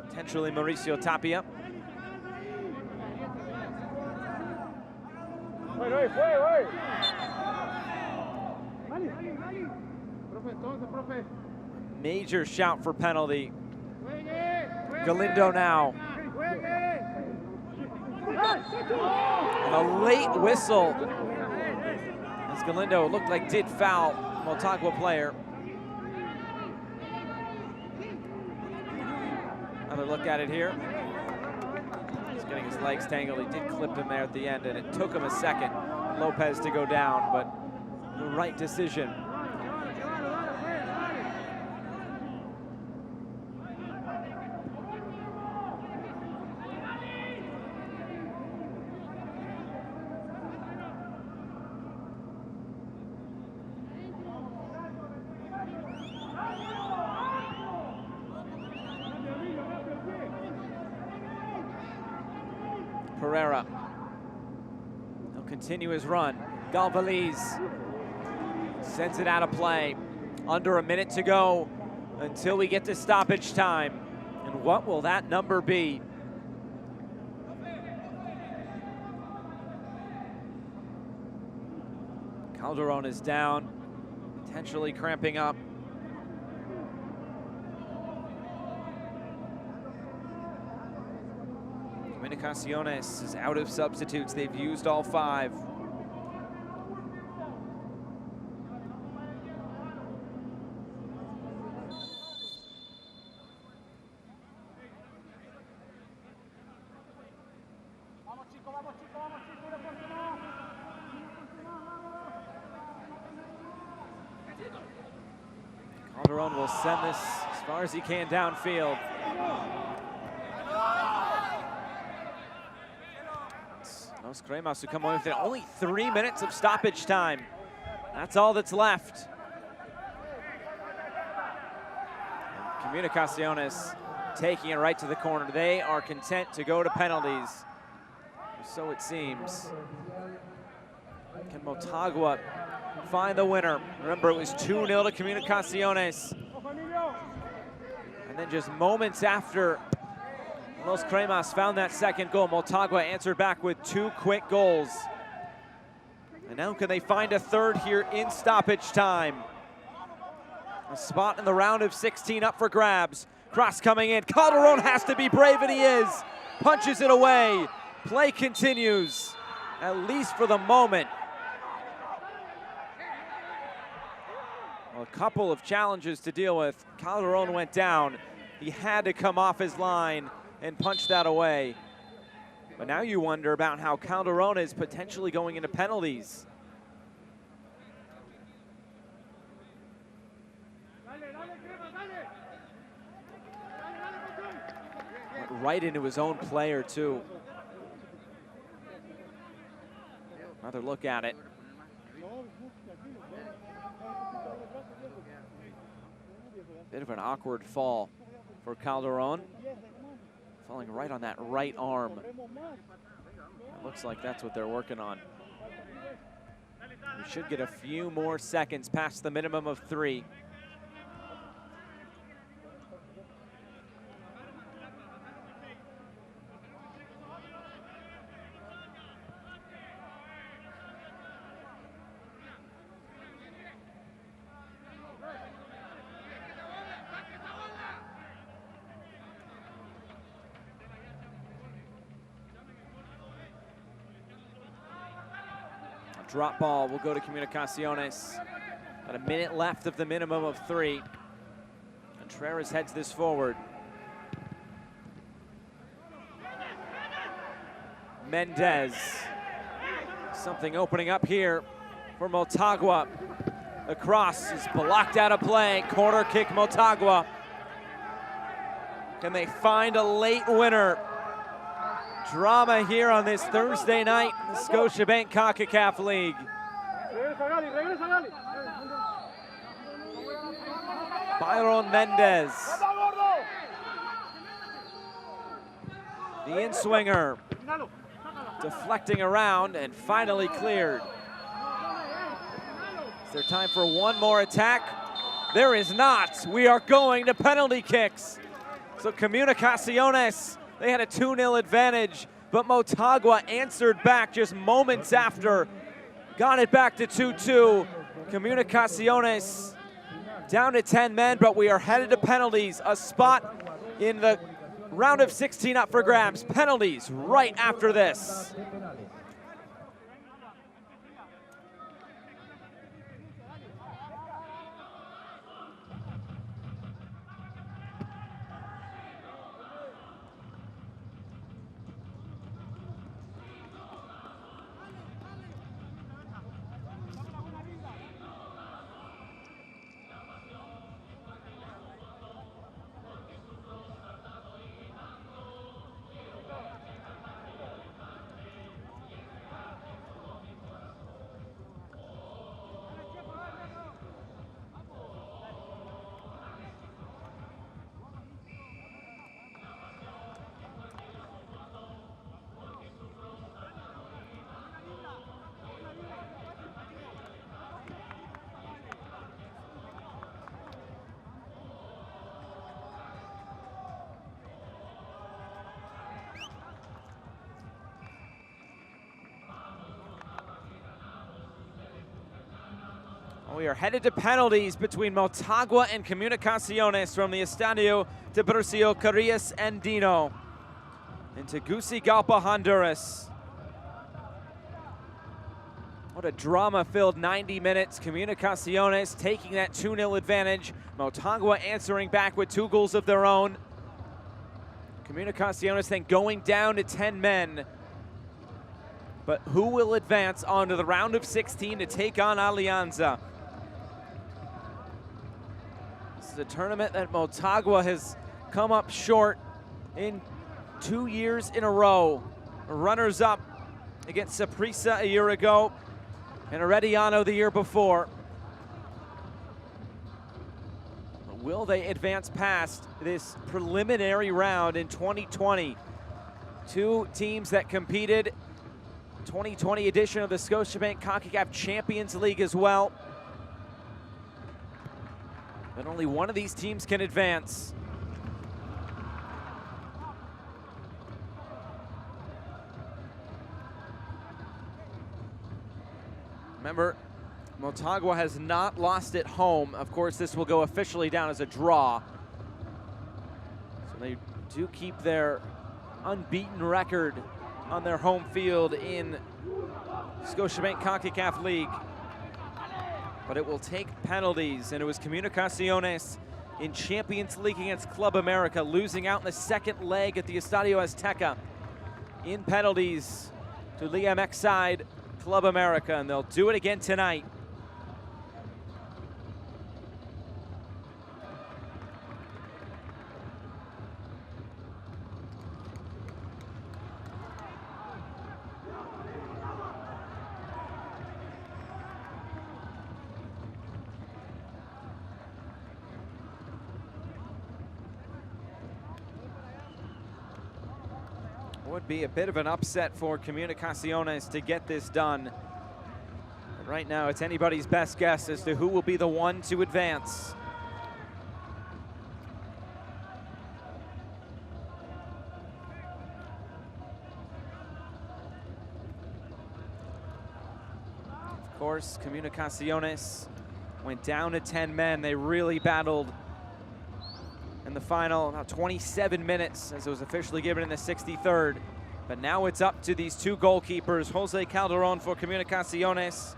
[SPEAKER 1] Potentially Mauricio Tapia. Major shout for penalty. Galindo now. And a late whistle As Galindo looked like did foul Motagua player. Another look at it here. He's getting his legs tangled. He did clip him there at the end, and it took him a second, Lopez, to go down, but the right decision. Pereira. He'll continue his run. Galvaliz sends it out of play. Under a minute to go until we get to stoppage time. And what will that number be? Calderon is down, potentially cramping up. Comunicaciones is out of substitutes. They've used all 5. Calderon will send this as far as he can downfield. Los Cremas who come away with it. Only 3 minutes of stoppage time. That's all that's left. And Comunicaciones taking it right to the corner. They are content to go to penalties. So it seems. Can Motagua find the winner? Remember, it was 2-0 to Comunicaciones. And then just moments after Los Cremas found that second goal, Motagua answered back with 2 quick goals. And now can they find a third here in stoppage time? A spot in the round of 16 up for grabs. Cross coming in. Calderon has to be brave, and he is. Punches it away. Play continues, at least for the moment. Well, a couple of challenges to deal with. Calderon went down. He had to come off his line and punch that away. But now you wonder about how Calderon is potentially going into penalties. Went right into his own player, too. Another look at it. Bit of an awkward fall for Calderon. Falling right on that right arm. It looks like that's what they're working on. We should get a few more seconds past the minimum of 3. Drop ball will go to Comunicaciones. About a minute left of the minimum of 3. Contreras heads this forward. Mendez. Something opening up here for Motagua. The cross is blocked out of play. Corner kick Motagua. Can they find a late winner? Drama here on this Thursday night in the Scotiabank Concacaf League. Byron Mendez. The in-swinger. Deflecting around and finally cleared. Is there time for one more attack? There is not. We are going to penalty kicks. So Comunicaciones, they had a 2-0 advantage, but Motagua answered back just moments after. Got it back to 2-2. Comunicaciones down to 10 men, but we are headed to penalties. A spot in the round of 16 up for grabs. Penalties right after this. We are headed to penalties between Motagua and Comunicaciones from the Estadio Tiburcio Carías Andino in Tegucigalpa, Honduras. What a drama-filled 90 minutes. Comunicaciones taking that 2-0 advantage. Motagua answering back with 2 goals of their own. Comunicaciones then going down to 10 men. But who will advance onto the round of 16 to take on Alianza? This is a tournament that Motagua has come up short in 2 years in a row. Runners-up against Saprissa a year ago and Herediano the year before. Will they advance past this preliminary round in 2020? 2 teams that competed 2020 edition of the Scotiabank Concacaf Champions League as well. But only one of these teams can advance. Remember, Motagua has not lost at home. Of course, this will go officially down as a draw. So they do keep their unbeaten record on their home field in Scotiabank Concacaf League. But it will take penalties, and it was Comunicaciones in Champions League against Club America, losing out in the second leg at the Estadio Azteca in penalties to Liga MX side Club America, and they'll do it again tonight. Would be a bit of an upset for Comunicaciones to get this done. But right now, it's anybody's best guess as to who will be the one to advance. Of course, Comunicaciones went down to 10 men. They really battled in the final about 27 minutes as it was officially given in the 63rd. But now it's up to these 2 goalkeepers, Jose Calderon for Comunicaciones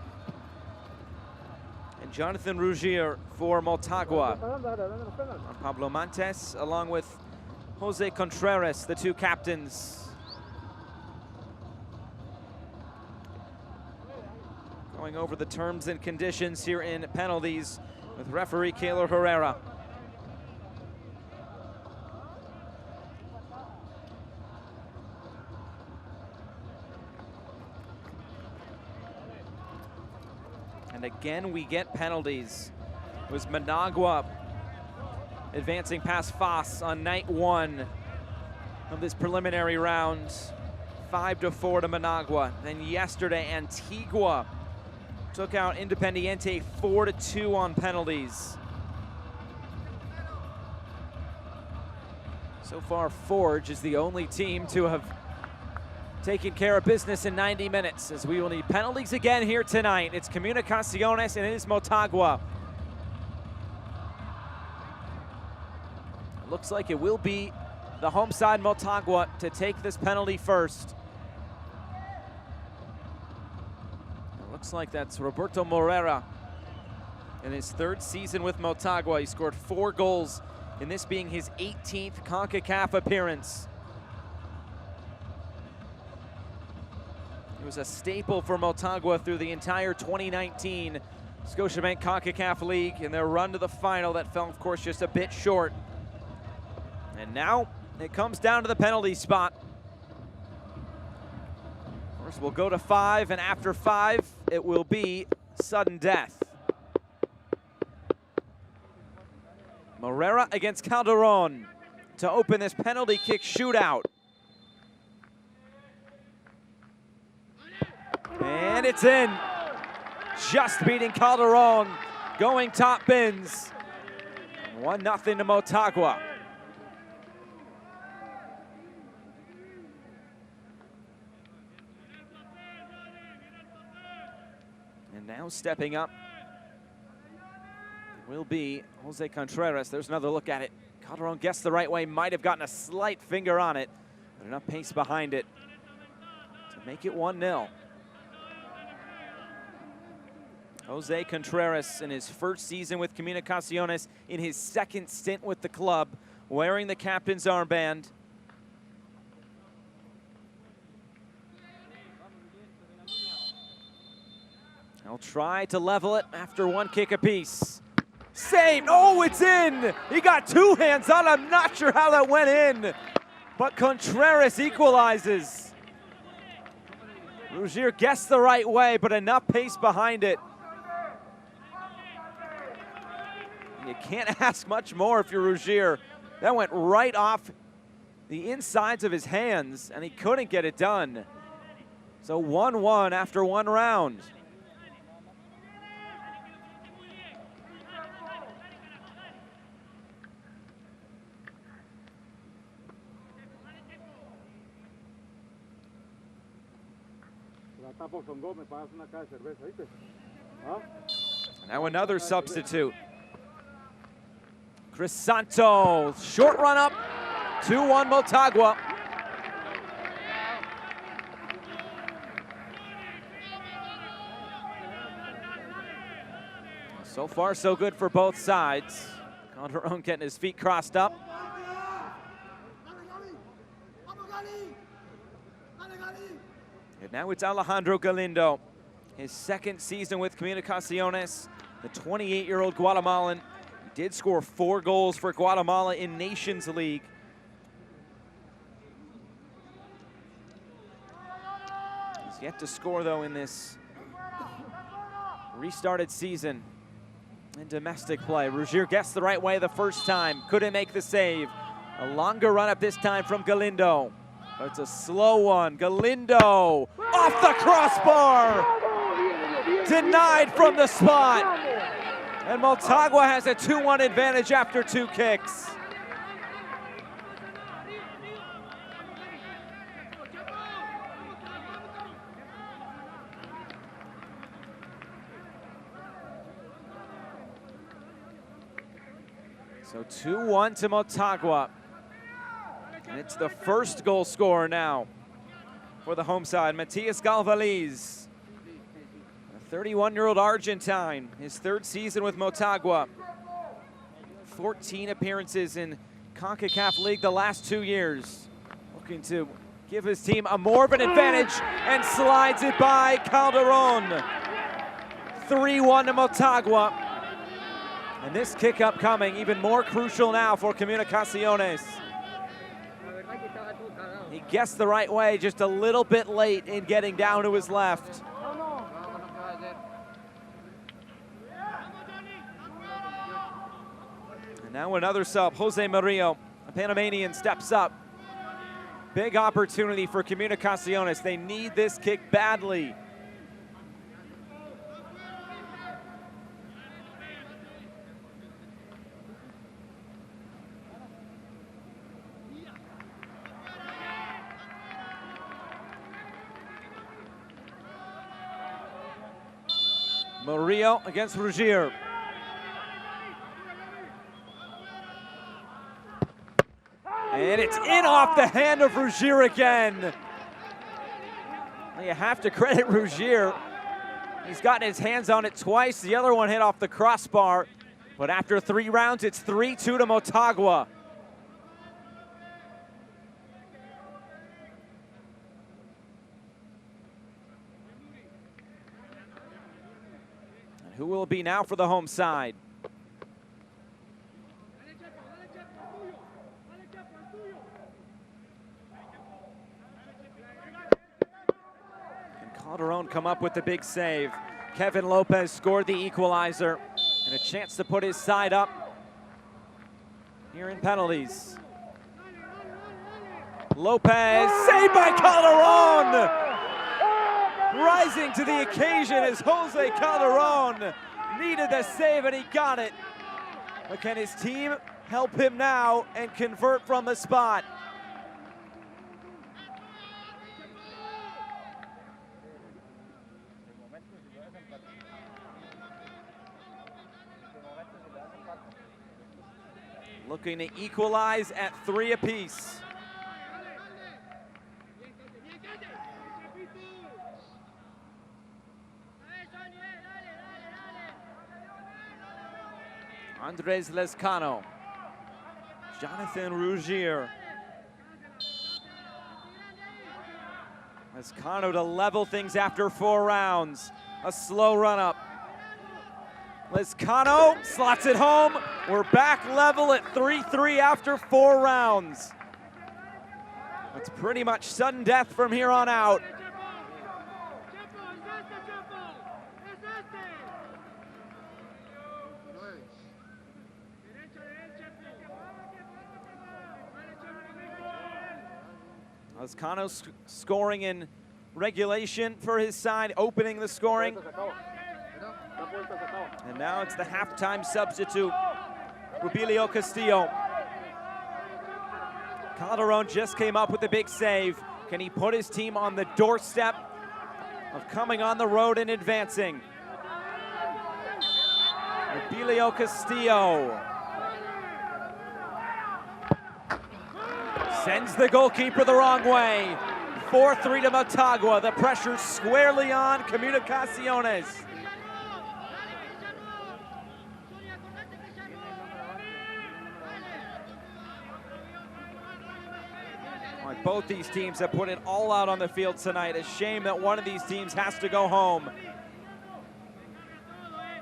[SPEAKER 1] and Jonathan Ruggier for Motagua. And Pablo Montes along with Jose Contreras, the 2 captains. Going over the terms and conditions here in penalties with referee Keylor Herrera. And again, we get penalties. It was Managua advancing past Foss on night 1 of this preliminary round. 5-4 to Managua. Then yesterday, Antigua took out Independiente 4-2 on penalties. So far, Forge is the only team to have taking care of business in 90 minutes, as we will need penalties again here tonight. It's Comunicaciones and it is Motagua. It looks like it will be the home side Motagua to take this penalty first. It looks like that's Roberto Moreira in his 3rd season with Motagua. He scored 4 goals in this being his 18th CONCACAF appearance. It was a staple for Motagua through the entire 2019 Scotiabank Concacaf League in their run to the final that fell, of course, just a bit short. And now it comes down to the penalty spot. Of course, we'll go to 5, and after 5, it will be sudden death. Moreira against Calderon to open this penalty kick shootout. And it's in. Just beating Calderon, going top bins. 1-0 to Motagua. And now stepping up will be Jose Contreras. There's another look at it. Calderon guessed the right way, might have gotten a slight finger on it, but enough pace behind it to make it 1-0. Jose Contreras in his first season with Comunicaciones, in his second stint with the club, wearing the captain's armband. He'll try to level it after one kick apiece. Saved, oh, it's in! He got two hands on, I'm not sure how that went in, but Contreras equalizes. Ruggier guessed the right way, but enough pace behind it. You can't ask much more if you're Ruggier. That went right off the insides of his hands, and he couldn't get it done. So 1-1 after one round. Now another substitute. Crisanto, short run up, 2-1 Motagua. So far, so good for both sides. Calderon getting his feet crossed up. And now it's Alejandro Galindo. His second season with Comunicaciones, the 28-year-old Guatemalan. He did score 4 goals for Guatemala in Nations League. He's yet to score, though, in this restarted season in domestic play. Ruggier guessed the right way the first time, couldn't make the save. A longer run up this time from Galindo. But it's a slow one. Galindo off the crossbar. Denied from the spot. And Motagua has a 2-1 advantage after 2 kicks. So 2-1 to Motagua. And it's the first goal scorer now for the home side, Matias Galvaliz, a 31-year-old Argentine, his 3rd season with Motagua. 14 appearances in CONCACAF League the last 2 years. Looking to give his team a more of an advantage and slides it by Calderon. 3-1 to Motagua. And this kick upcoming, even more crucial now for Comunicaciones. He guessed the right way, just a little bit late in getting down to his left. And now another sub, Jose Murillo, a Panamanian, steps up. Big opportunity for Comunicaciones. They need this kick badly. Murillo against Ruggier. And it's in off the hand of Ruggier again. Well, you have to credit Ruggier. He's gotten his hands on it twice. The other one hit off the crossbar. But after 3 rounds, it's 3-2 to Motagua. Who will it be now for the home side? Can Calderon come up with the big save? Kevin Lopez scored the equalizer and a chance to put his side up here in penalties. Lopez, saved by Calderon! Rising to the occasion as Jose Calderon needed the save and he got it. But can his team help him now and convert from the spot? looking to equalize at 3 apiece. Andres Lescano, Jonathan Ruggier. Lescano to level things after 4 rounds. A slow run up. Lescano slots it home. We're back level at 3-3 after 4 rounds. That's pretty much sudden death from here on out. Lescano scoring in regulation for his side, opening the scoring. And now it's the halftime substitute, Rubilio Castillo. Calderon just came up with a big save. Can he put his team on the doorstep of coming on the road and advancing? Rubilio Castillo sends the goalkeeper the wrong way. 4-3 to Motagua. The pressure squarely on Comunicaciones. Both these teams have put it all out on the field tonight. A shame that one of these teams has to go home.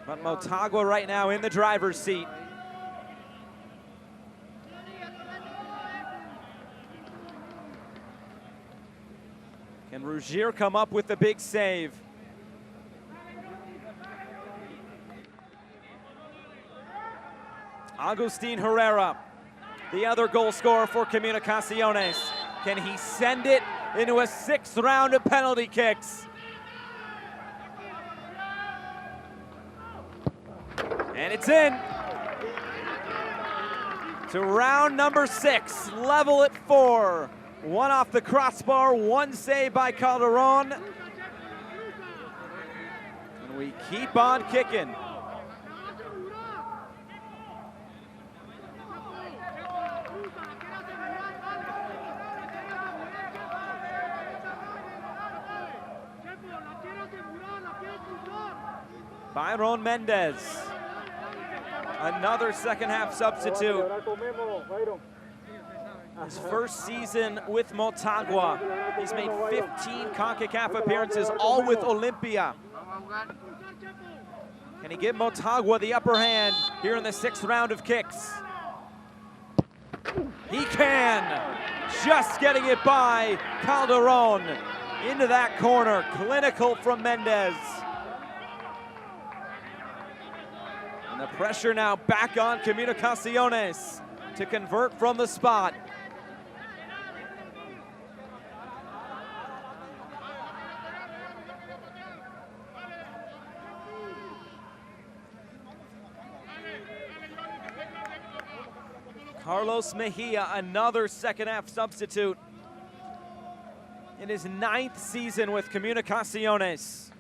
[SPEAKER 1] But Motagua right now in the driver's seat. Can Ruggier come up with the big save? Agustin Herrera, the other goal scorer for Comunicaciones. Can he send it into a 6th round of penalty kicks? And it's in. To round number 6, level at 4. 1 off the crossbar, 1 save by Calderon. And we keep on kicking. Byron Mendez, another second half substitute. His first season with Motagua. He's made 15 CONCACAF appearances, all with Olympia. Can he give Motagua the upper hand here in the 6th round of kicks? He can, just getting it by Calderon into that corner. Clinical from Mendez. And the pressure now back on Comunicaciones to convert from the spot. Carlos Mejia, another second half substitute in his 9th season with Comunicaciones.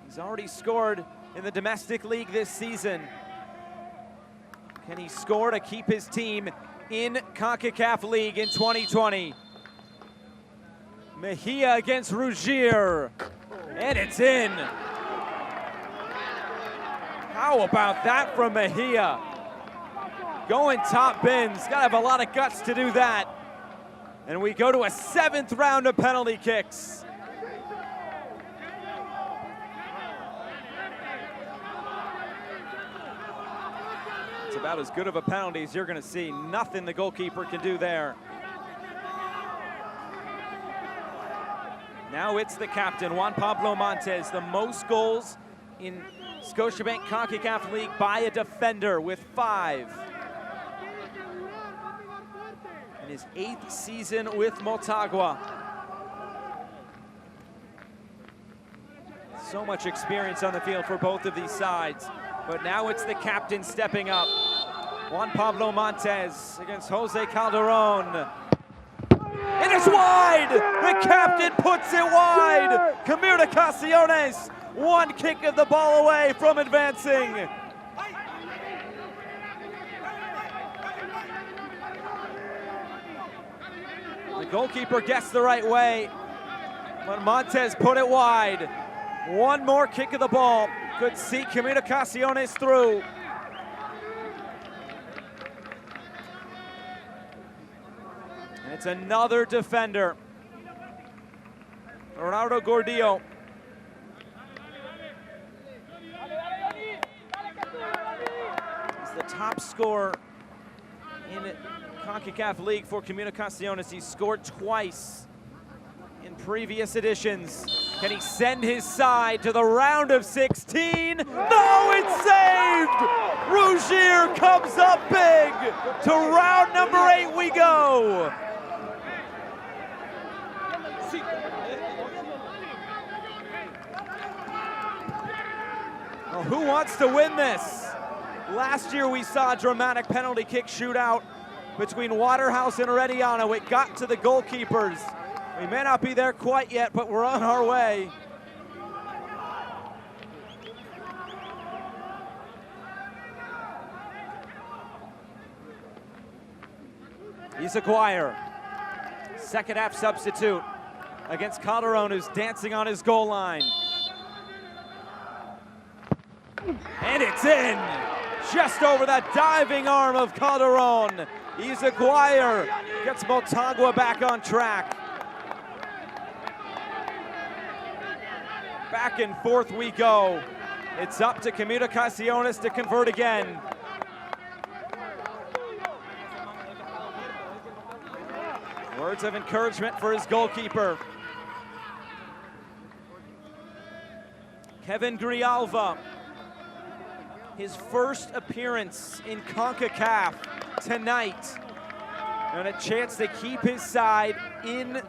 [SPEAKER 1] He's already scored in the domestic league this season. Can he score to keep his team in CONCACAF League in 2020? Mejia against Ruggier, and it's in. How about that from Mejia? Going top bins, gotta have a lot of guts to do that. And we go to a 7th round of penalty kicks. It's about as good of a penalty as you're gonna see. Nothing the goalkeeper can do there. Now it's the captain, Juan Pablo Montes, the most goals in Scotiabank CONCACAF League by a defender with 5. In his 8th season with Motagua. So much experience on the field for both of these sides. But now it's the captain stepping up. Juan Pablo Montes against Jose Calderon. It is wide! The captain puts it wide! Comunicaciones, 1 kick of the ball away from advancing. Goalkeeper gets the right way, but Montes put it wide. One more kick of the ball could see Comunicaciones through. And it's another defender. Ronaldo Gordillo. He's the top scorer in CONCACAF League for Comunicaciones. He's scored twice in previous editions. Can he send his side to the round of 16? No, it's saved! Ruggier comes up big. To round number 8 we go. Well, who wants to win this? Last year we saw a dramatic penalty kick shootout between Waterhouse and Herediano. It got to the goalkeepers. We may not be there quite yet, but we're on our way. Isaguirre, second half substitute against Calderon, who's dancing on his goal line. And it's in, just over that diving arm of Calderon. Isaguirre gets Motagua back on track. Back and forth we go. It's up to Comunicaciones to convert again. Words of encouragement for his goalkeeper. Kevin Grijalva, his first appearance in CONCACAF tonight. And a chance to keep his side in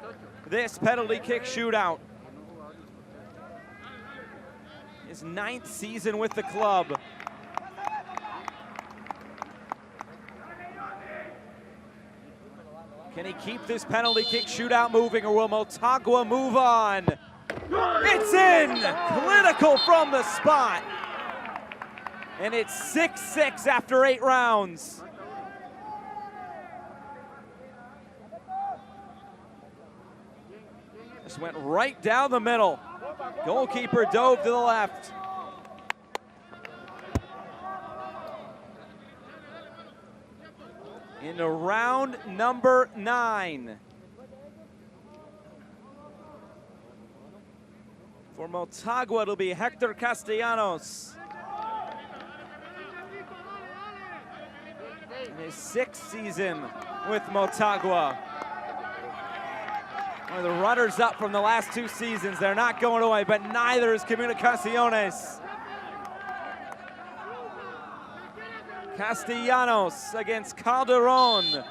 [SPEAKER 1] this penalty kick shootout. His 9th season with the club. Can he keep this penalty kick shootout moving, or will Motagua move on? It's in! Clinical from the spot. And it's 6-6 after 8 rounds. Just went right down the middle. Goalkeeper dove to the left. Into round number 9. For Motagua, it'll be Hector Castellanos. In his 6th season with Motagua. One of the runners up from the last 2 seasons. They're not going away, but neither is Comunicaciones. Castellanos against Calderon.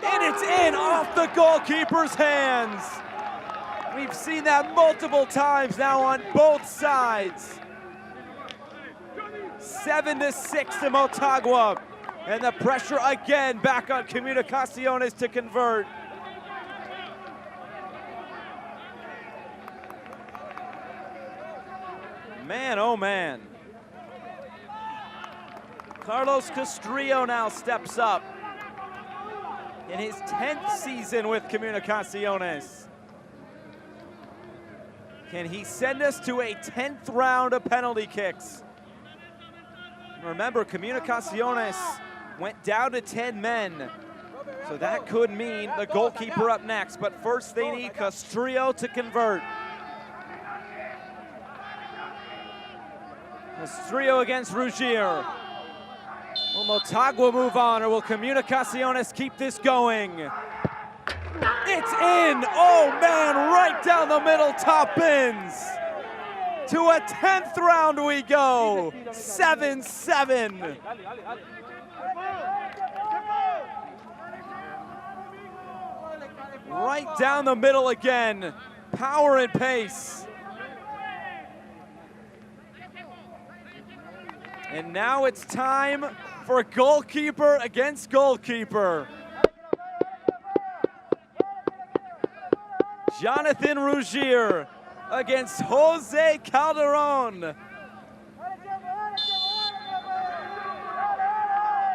[SPEAKER 1] And it's in off the goalkeeper's hands. We've seen that multiple times now on both sides. 7-6 to Motagua. And the pressure again back on Comunicaciones to convert. Man, oh man. Carlos Castrillo now steps up in his 10th season with Comunicaciones. Can he send us to a 10th round of penalty kicks? Remember, Comunicaciones went down to 10 men. So that could mean the goalkeeper up next. But first they need Castrillo to convert. Castrillo against Ruggier. Will Motagua move on, or will Comunicaciones keep this going? It's in! Oh man, right down the middle, top bins. To a 10th round we go. 7-7. Right down the middle again. Power and pace. And now it's time for goalkeeper against goalkeeper. Jonathan Ruggier against Jose Calderon.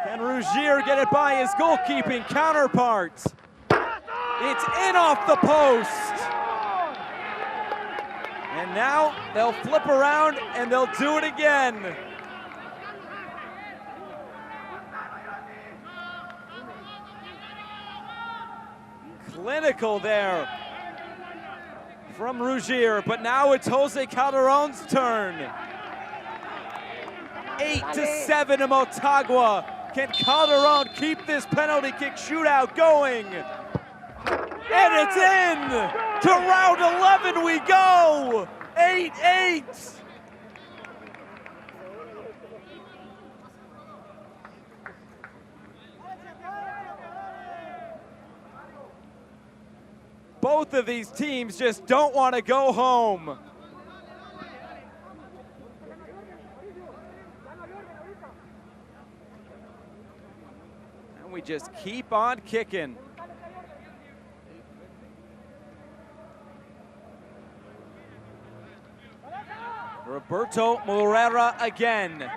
[SPEAKER 1] Can Can Ruggier get it by his goalkeeping counterpart? It's in off the post. And now they'll flip around and they'll do it again. Clinical there from Ruggier, but now it's Jose Calderon's turn. 8-7 to Motagua. Can Calderon keep this penalty kick shootout going? And it's in! To round 11 we go! 8-8! Both of these teams just don't want to go home. And we just keep on kicking. Roberto Morera again.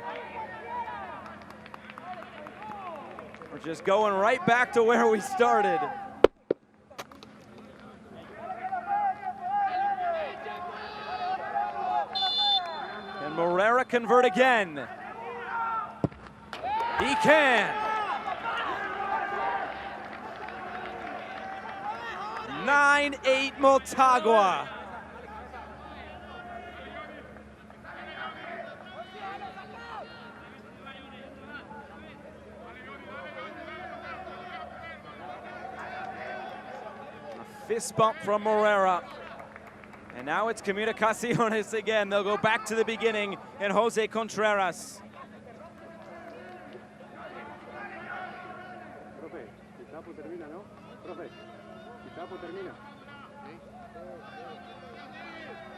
[SPEAKER 1] We're just going right back to where we started. Can Morera convert again? He can. 9-8 Motagua. Fist bump from Morera. And now it's Comunicaciones again. They'll go back to the beginning and Jose Contreras.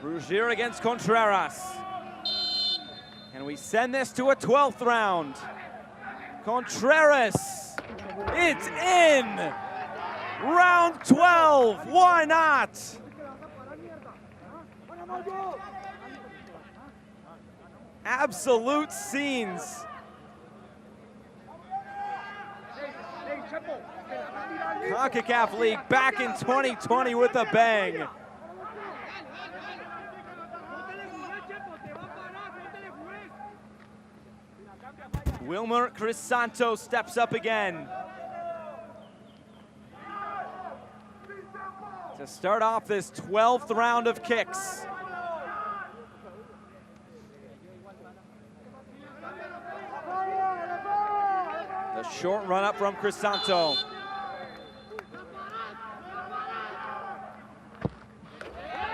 [SPEAKER 1] Ruggier against Contreras. And we send this to a 12th round. Contreras, it's in! Round 12, why not? Absolute scenes. CONCACAF League back in 2020 with a bang. Wilmer Crisanto steps up again. To start off this 12th round of kicks. The short run up from Crisanto.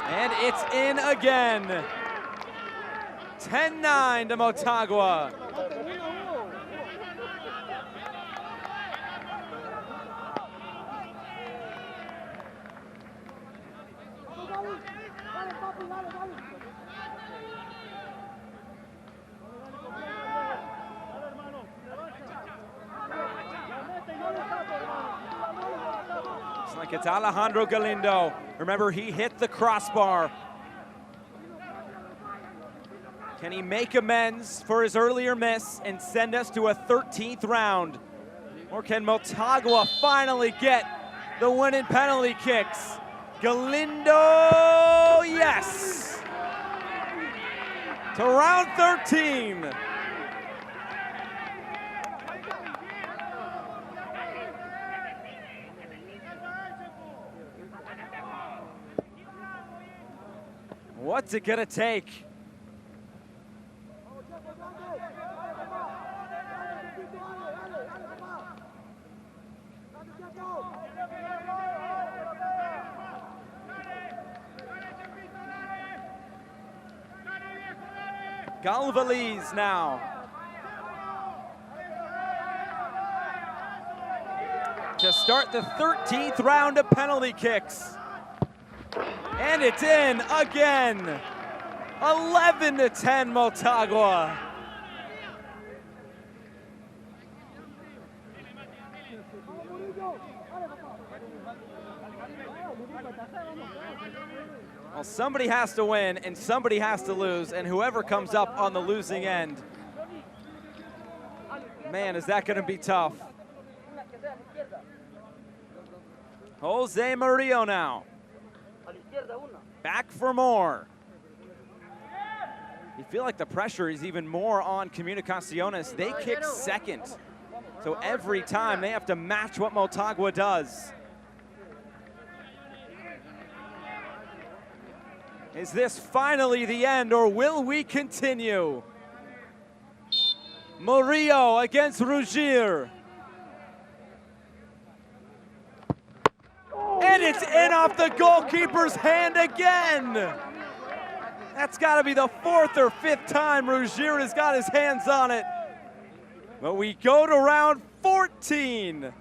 [SPEAKER 1] And it's in again. 10-9 to Motagua. Like it's Alejandro Galindo. Remember, he hit the crossbar. Can he make amends for his earlier miss and send us to a 13th round? Or can Motagua finally get the winning penalty kicks? Galindo, yes! To round 13. What's it gonna take? Galvaliz now. To start the 13th round of penalty kicks. And it's in again. 11-10 Motagua. Well, somebody has to win and somebody has to lose, and whoever comes up on the losing end Man, is that going to be tough. Jose Murillo now. Back for more. You feel like the pressure is even more on Comunicaciones. They kick second. So every time they have to match what Motagua does. Is this finally the end, or will we continue? Murillo against Ruggier. And it's in off the goalkeeper's hand again. That's got to be the 4th or 5th time Ruggier has got his hands on it. But we go to round 14.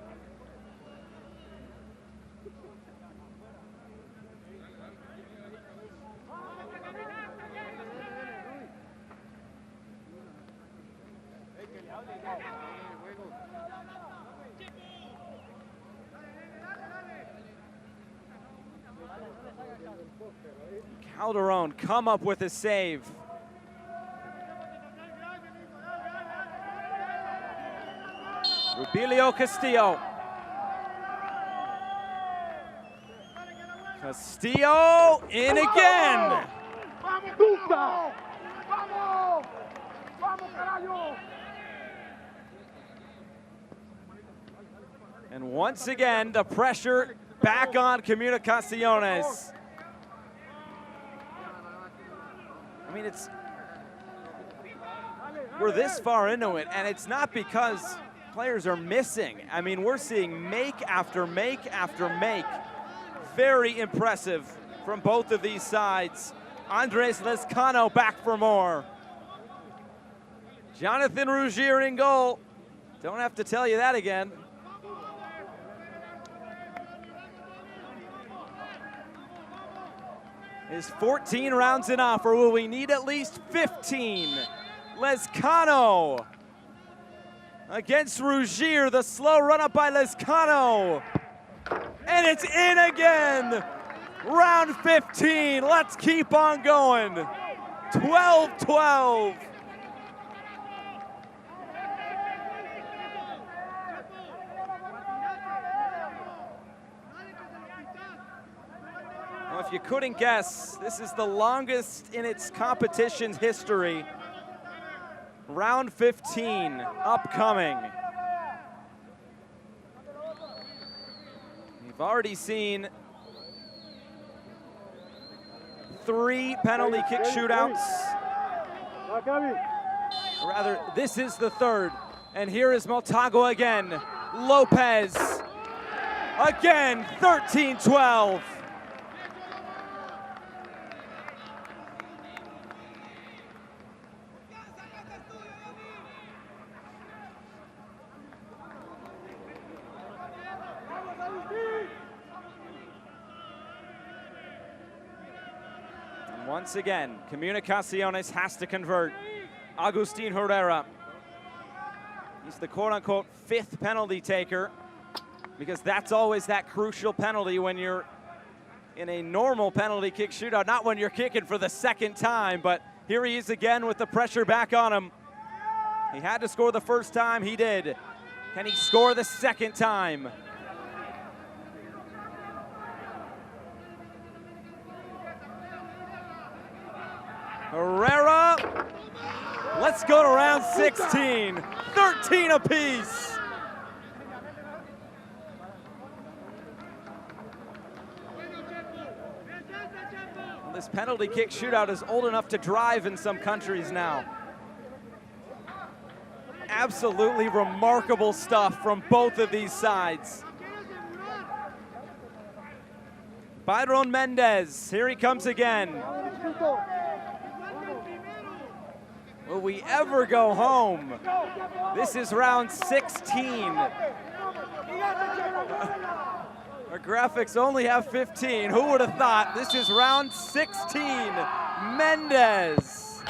[SPEAKER 1] Calderon come up with a save. Rubilio Castillo. Castillo in again. And once again, the pressure back on Comunicaciones. I mean, we're this far into it, and it's not because players are missing. I mean, we're seeing make after make after make. Very impressive from both of these sides. Andres Lescano back for more. Jonathan Ruggier in goal. Don't have to tell you that again. Is 14 rounds enough, or will we need at least 15? Lescano against Ruggier, the slow run up by Lescano. And it's in again. Round 15, let's keep on going. 12-12. If you couldn't guess, this is the longest in its competition's history. Round 15 upcoming. We've already seen 3 penalty kick shootouts. Rather, this is the 3rd. And here is Motagua again. Lopez. Again, 13-12. Once again, Comunicaciones has to convert. Agustin Herrera. He's the quote-unquote 5th penalty taker, because that's always that crucial penalty when you're in a normal penalty kick shootout, not when you're kicking for the 2nd time, but here he is again with the pressure back on him. He had to score the 1st time, he did. Can he score the 2nd time? Herrera, let's go to round 16, 13 apiece. Well, this penalty kick shootout is old enough to drive in some countries now. Absolutely remarkable stuff from both of these sides. Byron Mendez, here he comes again. Will we ever go home? This is round 16. Our graphics only have 15. Who would have thought? This is round 16. Mendez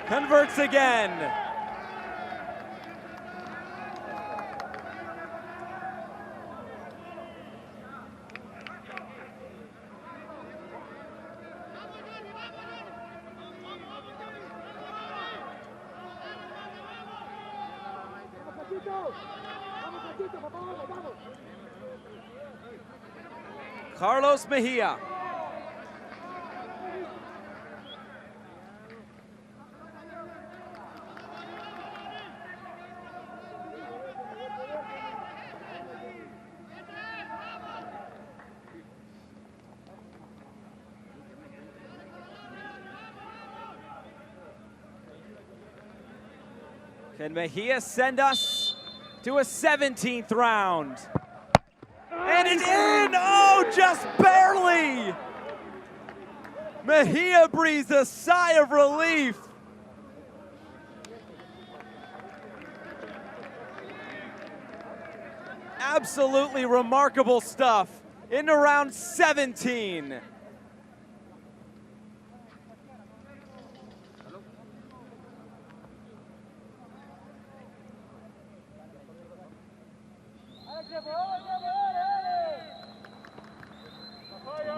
[SPEAKER 1] converts again. Carlos Mejia. Can Mejia send us to a 17th round? And it's in! Oh, just barely! Mejia breathes a sigh of relief. Absolutely remarkable stuff into round 17.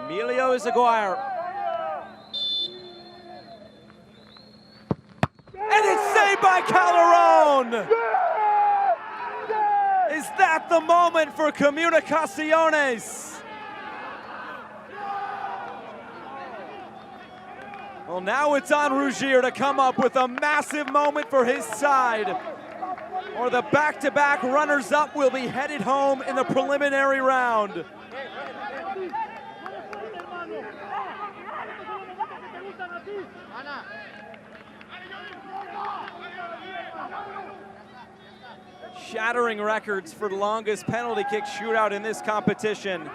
[SPEAKER 1] Emilio Izaguirre. And it's saved by Calderon! Is that the moment for Comunicaciones? Well, now it's on Ruggier to come up with a massive moment for his side, or the back-to-back runners-up will be headed home in the preliminary round. Shattering records for the longest penalty kick shootout in this competition.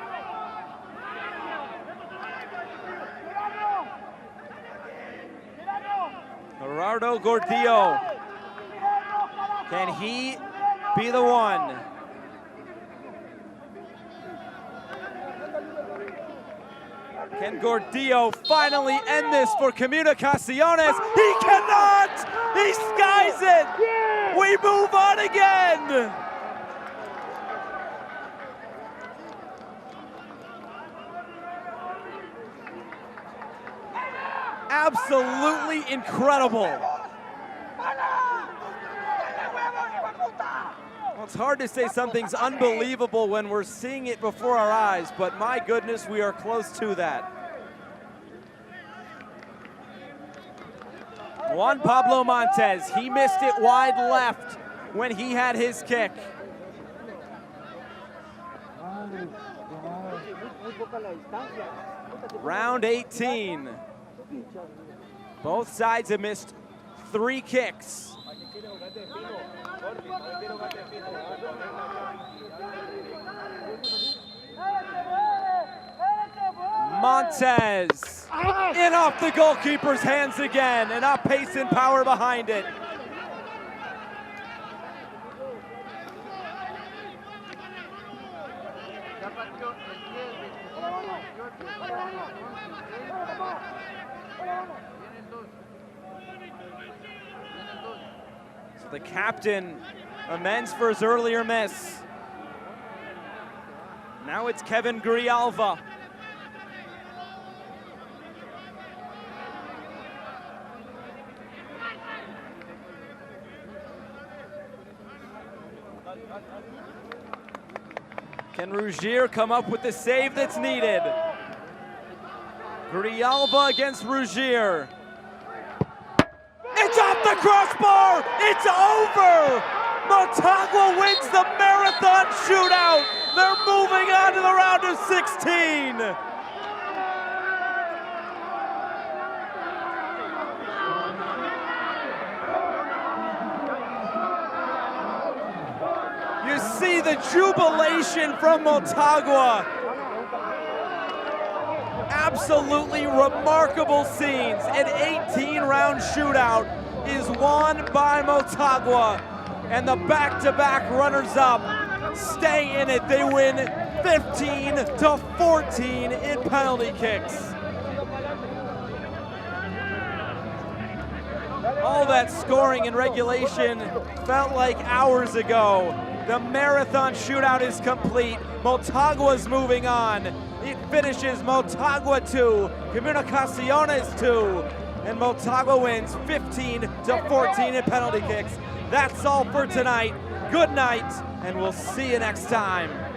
[SPEAKER 1] Gerardo Gordillo. Can he be the one? Can Gordillo finally end this for Comunicaciones? He cannot! He skies it! We move on again! Absolutely incredible. Well, it's hard to say something's unbelievable when we're seeing it before our eyes, but my goodness, we are close to that. Juan Pablo Montes, he missed it wide left when he had his kick. Round 18. Both sides have missed 3 kicks. Montes in off the goalkeeper's hands again, and up pace and power behind it. So the captain amends for his earlier miss. Now it's Kevin Grijalva. Can Ruggier come up with the save that's needed? Grijalva against Ruggier. It's off the crossbar! It's over! Motagua wins the marathon shootout! They're moving on to the round of 16! You see the jubilation from Motagua. Absolutely remarkable scenes. An 18-round shootout is won by Motagua, and the back-to-back runners-up stay in it. They win 15-14 in penalty kicks. All that scoring in regulation felt like hours ago. The marathon shootout is complete. Motagua's moving on. It finishes Motagua 2, Comunicaciones 2, and Motagua wins 15-14 in penalty kicks. That's all for tonight. good night, and we'll see you next time.